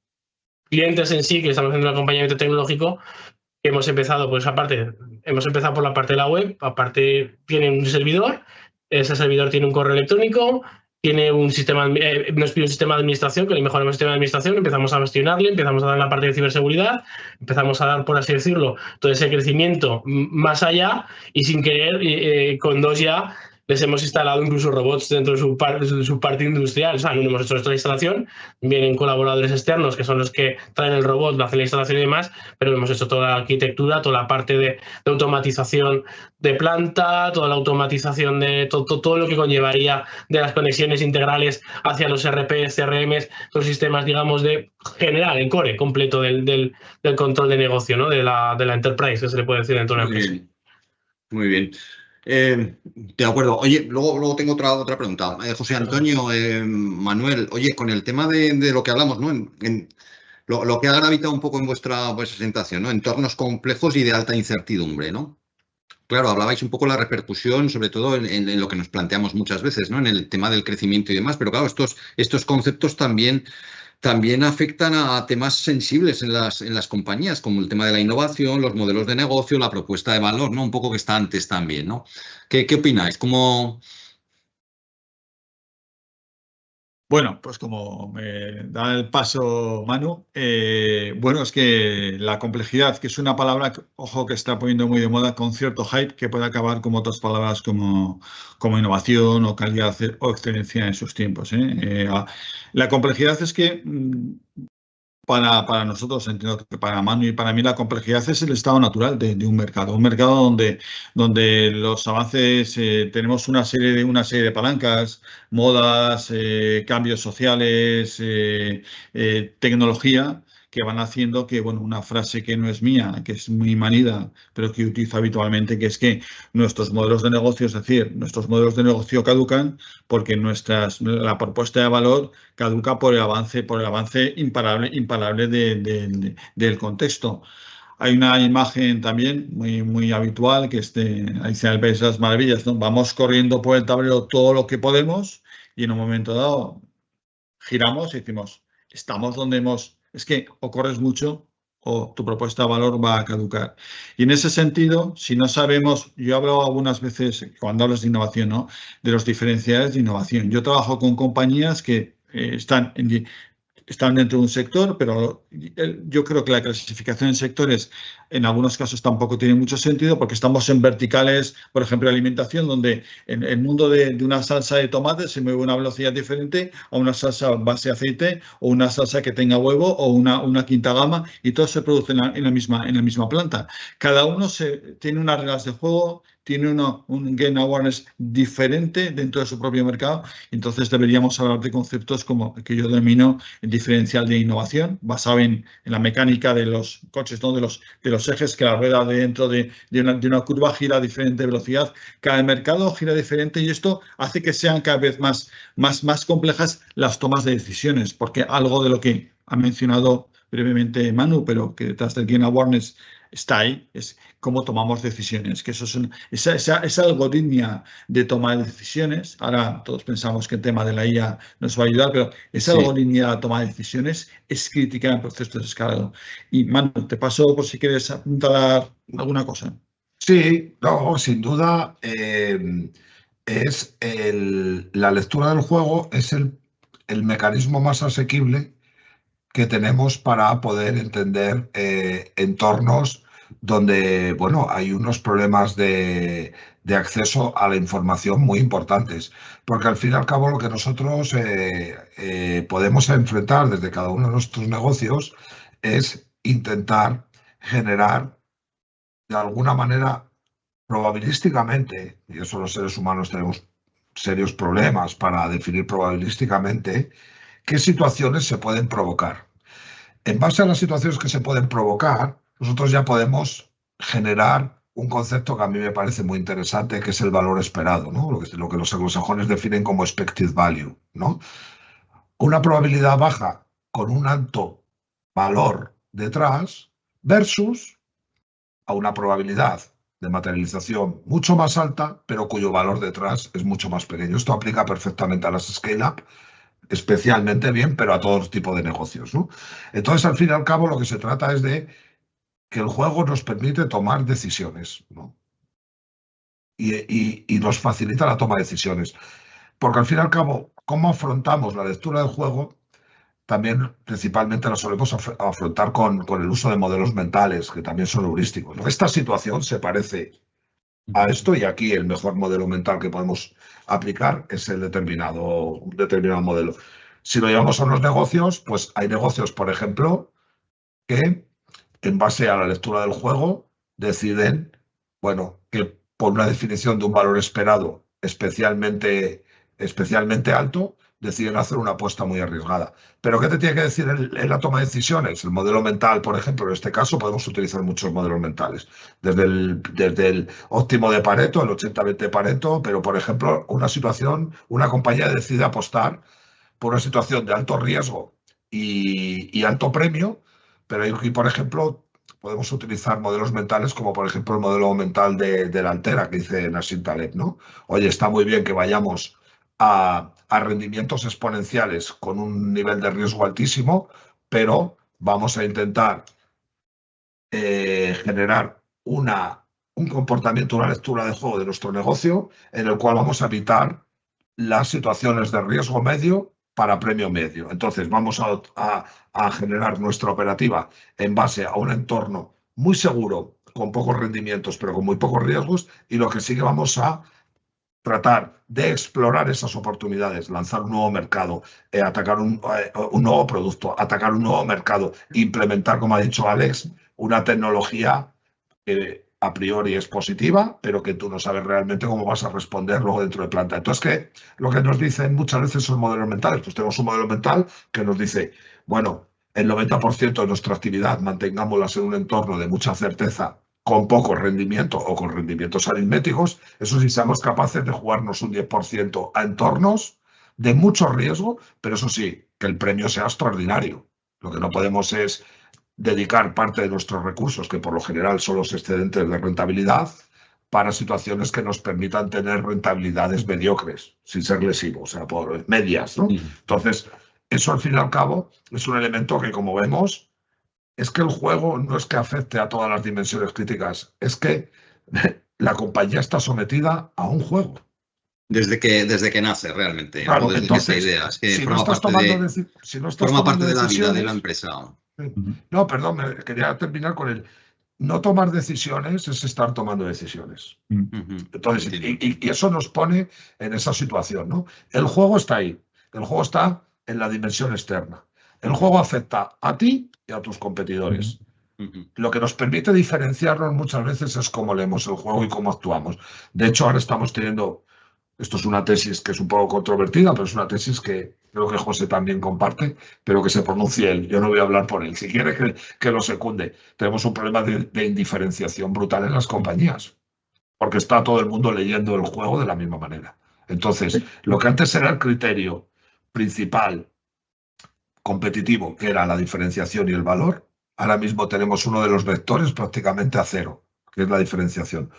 clientes en sí que estamos haciendo un acompañamiento tecnológico. Hemos empezado por esa parte, hemos empezado por la parte de la web, aparte tiene un servidor, ese servidor tiene un correo electrónico, tiene un sistema, nos pide un sistema de administración, que le mejoramos el sistema de administración, empezamos a gestionarle, empezamos a dar la parte de ciberseguridad, empezamos a dar, por así decirlo, todo ese crecimiento más allá y sin querer, con 2 ya, les hemos instalado incluso robots dentro de su parte industrial. O sea, no hemos hecho nuestra instalación, vienen colaboradores externos que son los que traen el robot, hacen la instalación y demás, pero hemos hecho toda la arquitectura, toda la parte de automatización de planta, toda la automatización de todo lo que conllevaría de las conexiones integrales hacia los RPs, CRMs, los sistemas, digamos, de general, el core completo del control de negocio, ¿no? de la enterprise, que se le puede decir dentro de una empresa. Muy bien. De acuerdo. Oye, luego tengo otra pregunta. José Antonio, Manuel, oye, con el tema de lo que hablamos, ¿no? Lo que ha gravitado un poco en vuestra presentación, ¿no? Entornos complejos y de alta incertidumbre, ¿no? Claro, hablabais un poco de la repercusión, sobre todo en lo que nos planteamos muchas veces, ¿no? En el tema del crecimiento y demás, pero claro, estos conceptos también afectan a temas sensibles en las compañías, como el tema de la innovación, los modelos de negocio, la propuesta de valor, ¿no? Un poco que está antes también, ¿no? ¿Qué opináis? ¿Cómo...? Bueno, pues como me da el paso Manu, bueno, es que la complejidad, que es una palabra, ojo, que está poniendo muy de moda con cierto hype, que puede acabar como otras palabras como innovación o calidad o excelencia en sus tiempos. La complejidad es que para nosotros, entiendo que para Manu y para mí, la complejidad es el estado natural de un mercado donde los avances, tenemos una serie de palancas, modas, cambios sociales, tecnología, que van haciendo que, bueno, una frase que no es mía, que es muy manida, pero que utilizo habitualmente, que es que nuestros modelos de negocio, es decir, nuestros modelos de negocio caducan porque la propuesta de valor caduca por el avance imparable del contexto. Hay una imagen también muy habitual que ahí se ven esas maravillas, ¿no? Vamos corriendo por el tablero todo lo que podemos y en un momento dado giramos y decimos, estamos donde hemos... Es que o corres mucho o tu propuesta de valor va a caducar. Y en ese sentido, si no sabemos, yo he hablado algunas veces, cuando hablas de innovación, ¿no? De los diferenciales de innovación. Yo trabajo con compañías que están dentro de un sector, pero yo creo que la clasificación en sectores en algunos casos tampoco tiene mucho sentido porque estamos en verticales, por ejemplo, de alimentación, donde en el mundo de una salsa de tomate se mueve a una velocidad diferente a una salsa base de aceite o una salsa que tenga huevo o una quinta gama, y todo se produce en la misma planta. Cada uno tiene unas reglas de juego, tiene un gain awareness diferente dentro de su propio mercado. Entonces deberíamos hablar de conceptos como que yo denomino el diferencial de innovación, basado en la mecánica de los coches, ¿no? de los ejes, que la rueda dentro de una curva gira a diferente velocidad. Cada mercado gira diferente y esto hace que sean cada vez más complejas las tomas de decisiones, porque algo de lo que ha mencionado brevemente Manu, pero que detrás del gain awareness está ahí, es cómo tomamos decisiones, que eso es esa algoritmia de toma de decisiones. Ahora todos pensamos que el tema de la IA nos va a ayudar, pero esa algoritmia de toma de decisiones es crítica en procesos de escalado. Y Manu, te paso por si quieres apuntar alguna cosa. Sí, no, sin duda, la lectura del juego es el mecanismo más asequible que tenemos para poder entender entornos donde, bueno, hay unos problemas de acceso a la información muy importantes. Porque al fin y al cabo lo que nosotros podemos enfrentar desde cada uno de nuestros negocios es intentar generar de alguna manera probabilísticamente, y eso los seres humanos tenemos serios problemas para definir probabilísticamente, qué situaciones se pueden provocar. En base a las situaciones que se pueden provocar, nosotros ya podemos generar un concepto que a mí me parece muy interesante, que es el valor esperado, ¿no? Lo que los anglosajones definen como expected value, ¿no? Una probabilidad baja con un alto valor detrás versus a una probabilidad de materialización mucho más alta, pero cuyo valor detrás es mucho más pequeño. Esto aplica perfectamente a las scale-up, especialmente bien, pero a todo tipo de negocios, ¿no? Entonces, al fin y al cabo, lo que se trata es de que el juego nos permite tomar decisiones, ¿no? Y nos facilita la toma de decisiones. Porque al fin y al cabo, cómo afrontamos la lectura del juego, también principalmente la solemos afrontar con el uso de modelos mentales, que también son heurísticos, ¿no? Esta situación se parece a esto y aquí el mejor modelo mental que podemos aplicar es un determinado modelo. Si lo llevamos a los negocios, pues hay negocios, por ejemplo, que en base a la lectura del juego deciden, bueno, que por una definición de un valor esperado especialmente alto, deciden hacer una apuesta muy arriesgada. Pero ¿qué te tiene que decir en la toma de decisiones? El modelo mental, por ejemplo, en este caso podemos utilizar muchos modelos mentales. Desde el óptimo de Pareto, el 80-20 de Pareto, pero por ejemplo, una compañía decide apostar por una situación de alto riesgo y alto premio, pero aquí, por ejemplo, podemos utilizar modelos mentales como, por ejemplo, el modelo mental de la Altera que dice Nassim Taleb, ¿no? Oye, está muy bien que vayamos a rendimientos exponenciales con un nivel de riesgo altísimo, pero vamos a intentar generar un comportamiento, una lectura de juego de nuestro negocio en el cual vamos a evitar las situaciones de riesgo medio para premio medio. Entonces vamos a generar nuestra operativa en base a un entorno muy seguro, con pocos rendimientos, pero con muy pocos riesgos, y lo que sí que vamos a tratar de explorar esas oportunidades, lanzar un nuevo mercado, atacar un nuevo producto, atacar un nuevo mercado, implementar, como ha dicho Alex, una tecnología que a priori es positiva, pero que tú no sabes realmente cómo vas a responder luego dentro de planta. Entonces, lo que nos dicen muchas veces son modelos mentales. Pues tenemos un modelo mental que nos dice, bueno, el 90% de nuestra actividad mantengámosla en un entorno de mucha certeza, con poco rendimiento o con rendimientos aritméticos. Eso sí, seamos capaces de jugarnos un 10% a entornos de mucho riesgo, pero eso sí, que el premio sea extraordinario. Lo que no podemos es dedicar parte de nuestros recursos, que por lo general son los excedentes de rentabilidad, para situaciones que nos permitan tener rentabilidades mediocres, sin ser lesivos, o sea, por medias, ¿no? Entonces, eso al fin y al cabo es un elemento que, como vemos, es que el juego no es que afecte a todas las dimensiones críticas, es que la compañía está sometida a un juego. Desde que nace realmente, Claro, ¿no? Desde entonces, esa idea. Es que si no forma estás parte tomando de la vida de la decisiones. empresa. No, perdón, quería terminar con el no tomar decisiones es estar tomando decisiones. Entonces, y eso nos pone en esa situación, ¿no? El juego está ahí, el juego está en la dimensión externa. El juego afecta a ti y a tus competidores. Lo que nos permite diferenciarnos muchas veces es cómo leemos el juego y cómo actuamos. De hecho, ahora estamos teniendo, esto es una tesis que es un poco controvertida, pero es una tesis que creo que José también comparte, pero que se pronuncie él. Yo no voy a hablar por él. Si quiere que lo secunde. Tenemos un problema de indiferenciación brutal en las compañías, porque está todo el mundo leyendo el juego de la misma manera. Entonces, lo que antes era el criterio principal competitivo, que era la diferenciación y el valor, ahora mismo tenemos uno de los vectores prácticamente a cero, que es la diferenciación.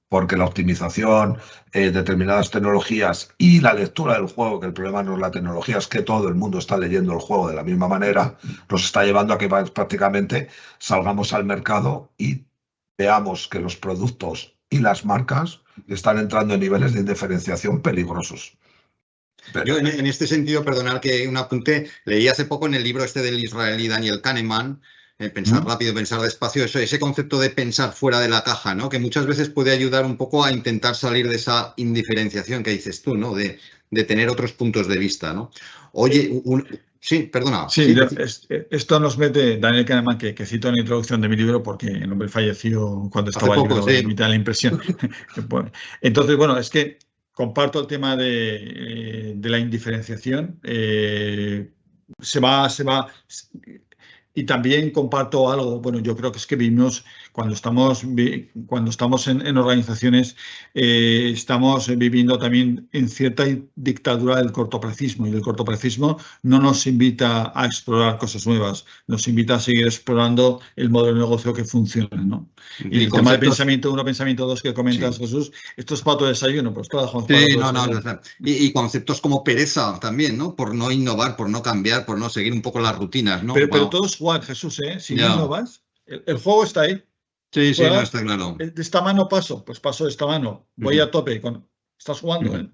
Porque la optimización, determinadas tecnologías y la lectura del juego, que el problema no es la tecnología, es que todo el mundo está leyendo el juego de la misma manera, nos está llevando a que prácticamente salgamos al mercado y veamos que los productos y las marcas están entrando en niveles de diferenciación peligrosos. Yo en este sentido, perdonad que un apunte, leí hace poco en el libro este del israelí Daniel Kahneman, pensar rápido, pensar despacio, ese concepto de pensar fuera de la caja, ¿no? Que muchas veces puede ayudar un poco a intentar salir de esa indiferenciación que dices tú, ¿no? De tener otros puntos de vista, ¿no? Oye, sí, perdona. Sí, esto nos mete Daniel Kahneman, que cito en la introducción de mi libro, porque el hombre falleció cuando estaba el libro en mitad de la impresión. Entonces, bueno, es que comparto el tema de la indiferenciación. Y también comparto algo, bueno, yo creo que es que vivimos cuando estamos en organizaciones, estamos viviendo también en cierta dictadura del cortoplacismo, y el cortoplacismo no nos invita a explorar cosas nuevas, nos invita a seguir explorando el modelo de negocio que funciona, ¿no? Y el tema de pensamiento 1, pensamiento 2 que comentas, Jesús, esto es para tu desayuno, pues todo dejamos para tu desayuno. Y conceptos como pereza también, ¿no? Por no innovar, por no cambiar, por no seguir un poco las rutinas, ¿no? Pero todo es jugar, Jesús, ¿eh? Si no innovas, el juego está ahí. Sí, no, está claro. De esta mano paso, pues paso de esta mano. Voy a tope. Estás jugando, ¿eh?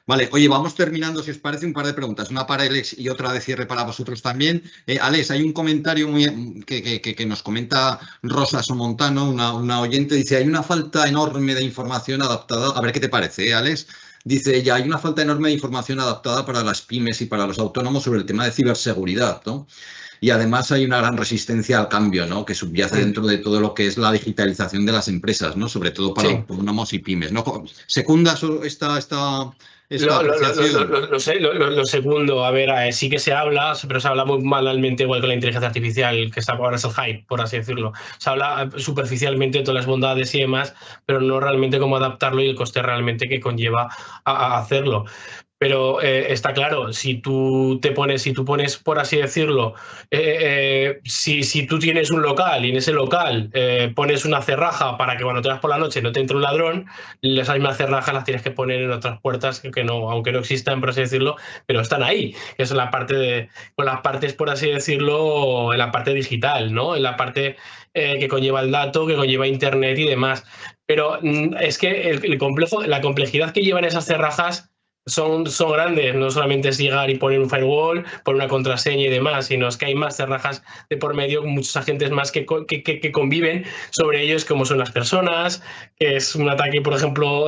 Vale, oye, vamos terminando, si os parece, un par de preguntas. Una para Alex y otra de cierre para vosotros también. Alex, hay un comentario que nos comenta Rosa Somontano, una oyente, dice, hay una falta enorme de información adaptada. A ver qué te parece, Alex. Dice ella, hay una falta enorme de información adaptada para las pymes y para los autónomos sobre el tema de ciberseguridad, ¿no? Y además hay una gran resistencia al cambio, ¿no? Que subyace dentro de todo lo que es la digitalización de las empresas, ¿no? Sobre todo para autónomos y pymes, ¿no? ¿Secunda esta apreciación? Lo segundo, a ver, sí que se habla, pero se habla muy malamente, igual que la inteligencia artificial, que está ahora es el hype, por así decirlo. Se habla superficialmente de todas las bondades y demás, pero no realmente cómo adaptarlo y el coste realmente que conlleva a hacerlo. Pero está claro, si tú pones, por así decirlo, si tú tienes un local y en ese local pones una cerraja para que cuando te vas por la noche no te entre un ladrón, esas mismas cerrajas las tienes que poner en otras puertas que no, aunque no existan, por así decirlo, pero están ahí. Eso es la parte con las partes, por así decirlo, en la parte digital, ¿no? En la parte que conlleva el dato, que conlleva Internet y demás. Pero es que la complejidad que llevan esas cerrajas son grandes, no solamente es llegar y poner un firewall, poner una contraseña y demás, sino es que hay más cerrajas de por medio, muchos agentes más que conviven sobre ellos, como son las personas, que es un ataque, por ejemplo,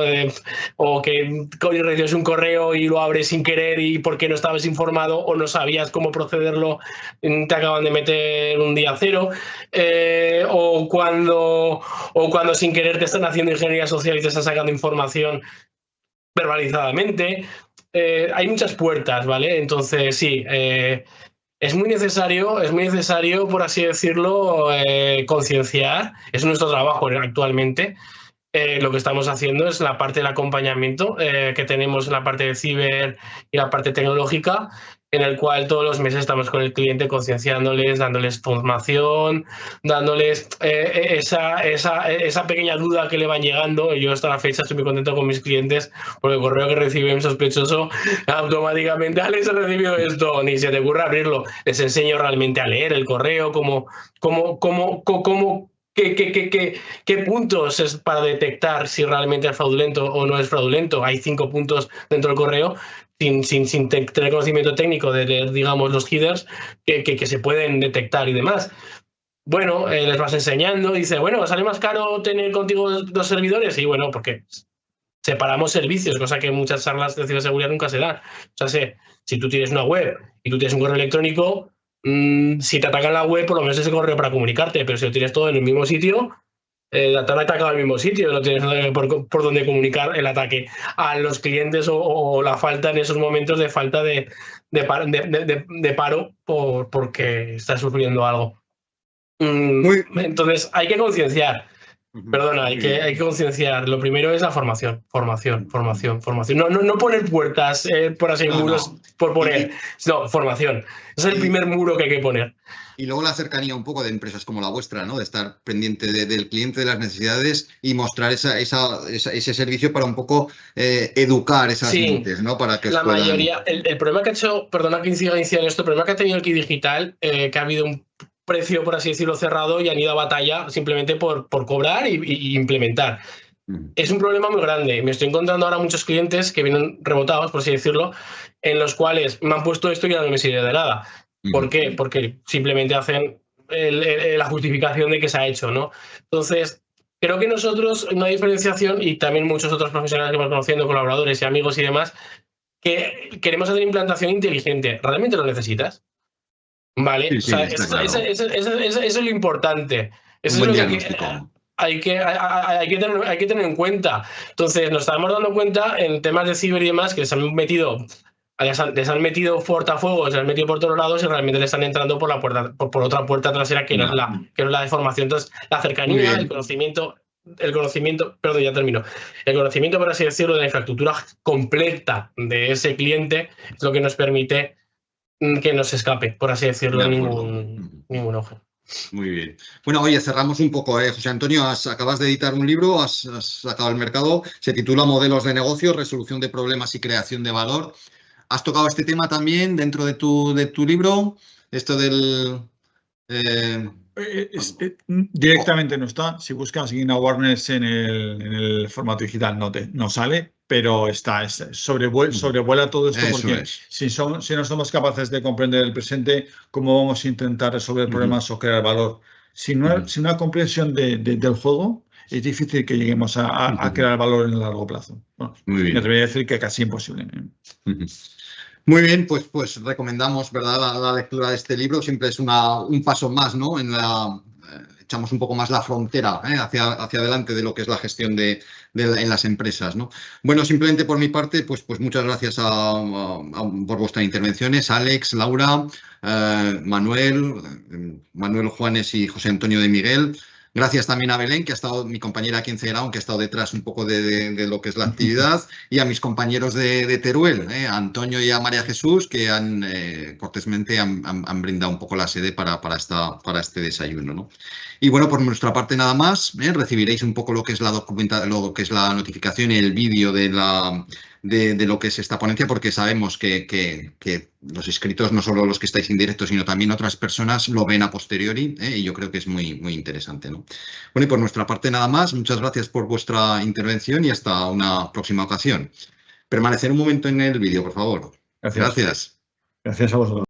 o que recibes un correo y lo abres sin querer y porque no estabas informado o no sabías cómo procederlo, te acaban de meter un día cero, o cuando sin querer te están haciendo ingeniería social y te están sacando información verbalizadamente. Hay muchas puertas, ¿vale? Entonces, sí, es muy necesario, por así decirlo, concienciar. Es nuestro trabajo actualmente. Lo que estamos haciendo es la parte del acompañamiento que tenemos en la parte de ciber y la parte tecnológica, en el cual todos los meses estamos con el cliente concienciándoles, dándoles formación, dándoles esa pequeña duda que le van llegando. Yo hasta la fecha estoy muy contento con mis clientes porque el correo que reciben sospechoso, automáticamente, Alex, he recibido esto, ni se te ocurra abrirlo. Les enseño realmente a leer el correo, ¿qué puntos es para detectar si realmente es fraudulento o no es fraudulento? Hay 5 puntos dentro del correo sin tener conocimiento técnico de leer, digamos, los headers que se pueden detectar y demás. Bueno, les vas enseñando, dice, bueno, ¿sale más caro tener contigo 2 servidores? Y bueno, porque separamos servicios, cosa que en muchas charlas de ciberseguridad nunca se dan. O sea, si tú tienes una web y tú tienes un correo electrónico, si te atacan la web, por lo menos es el correo para comunicarte, pero si lo tienes todo en el mismo sitio, te han atacado al mismo sitio, no tienes por dónde comunicar el ataque a los clientes o la falta en esos momentos de falta de paro porque estás sufriendo algo. Entonces hay que concienciar. Perdona, hay que concienciar. Lo primero es la formación. No poner puertas, por así muros, por poner. No, formación. Ese es el primer muro que hay que poner. Y luego la cercanía un poco de empresas como la vuestra, ¿no? De estar pendiente del cliente, de las necesidades y mostrar ese servicio para un poco educar esas mentes, ¿no? Para que la mayoría, el problema que ha hecho, perdona que incida en esto, el problema que ha tenido el Kit Digital, que ha habido un precio, por así decirlo, cerrado y han ido a batalla simplemente por cobrar y implementar. Es un problema muy grande. Me estoy encontrando ahora muchos clientes que vienen rebotados, por así decirlo, en los cuales me han puesto esto y ya no me sirve de nada. ¿Por qué? Porque simplemente hacen la justificación de que se ha hecho, ¿no? Entonces, creo que nosotros, una diferenciación, y también muchos otros profesionales que vamos conociendo, colaboradores y amigos y demás, que queremos hacer implantación inteligente. ¿Realmente lo necesitas? Vale, sí, o sea, eso es lo importante. Eso es lo que hay que tener en cuenta. Entonces, nos estamos dando cuenta en temas de ciber y demás que se han metido les han metido portafuegos, se han metido por todos lados y realmente le están entrando por la puerta, por otra puerta trasera que no es la de formación. Entonces, la cercanía, el conocimiento, perdón, ya termino. El conocimiento, por así decirlo, de la infraestructura completa de ese cliente es lo que nos permite que no se escape, por así decirlo, ningún ojo. Muy bien. Bueno, oye, cerramos un poco, José Antonio, acabas de editar un libro, has sacado al mercado, se titula Modelos de negocio, resolución de problemas y creación de valor. ¿Has tocado este tema también dentro de tu libro? Esto del... Directamente no está. Si buscas Gain Awareness en el formato digital no sale, pero está. Sobrevuela todo esto porque si no somos capaces de comprender el presente, ¿cómo vamos a intentar resolver problemas o crear valor? Sin una comprensión del juego, es difícil que lleguemos a crear valor en el largo plazo. Bueno, me atrevería a decir que casi imposible. Muy bien, pues recomendamos, ¿verdad? La lectura de este libro. Siempre es un paso más, ¿no? Echamos un poco más la frontera hacia adelante de lo que es la gestión en las empresas, ¿no? Bueno, simplemente por mi parte, pues muchas gracias por vuestras intervenciones, Alex, Laura, Manuel, Juanes y José Antonio de Miguel. Gracias también a Belén, que ha estado, mi compañera aquí en Cegeraun, que ha estado detrás un poco de lo que es la actividad, y a mis compañeros de Teruel, a Antonio y a María Jesús, que cortésmente han brindado un poco la sede para este desayuno, ¿no? Y bueno, por nuestra parte nada más, recibiréis un poco lo que es la notificación y el vídeo de lo que es esta ponencia, porque sabemos que los inscritos, no solo los que estáis en directo, sino también otras personas lo ven a posteriori, y yo creo que es muy, muy interesante, ¿no? Bueno, y por nuestra parte nada más, muchas gracias por vuestra intervención y hasta una próxima ocasión. Permanecer un momento en el vídeo, por favor. Gracias. Gracias. Gracias a vosotros.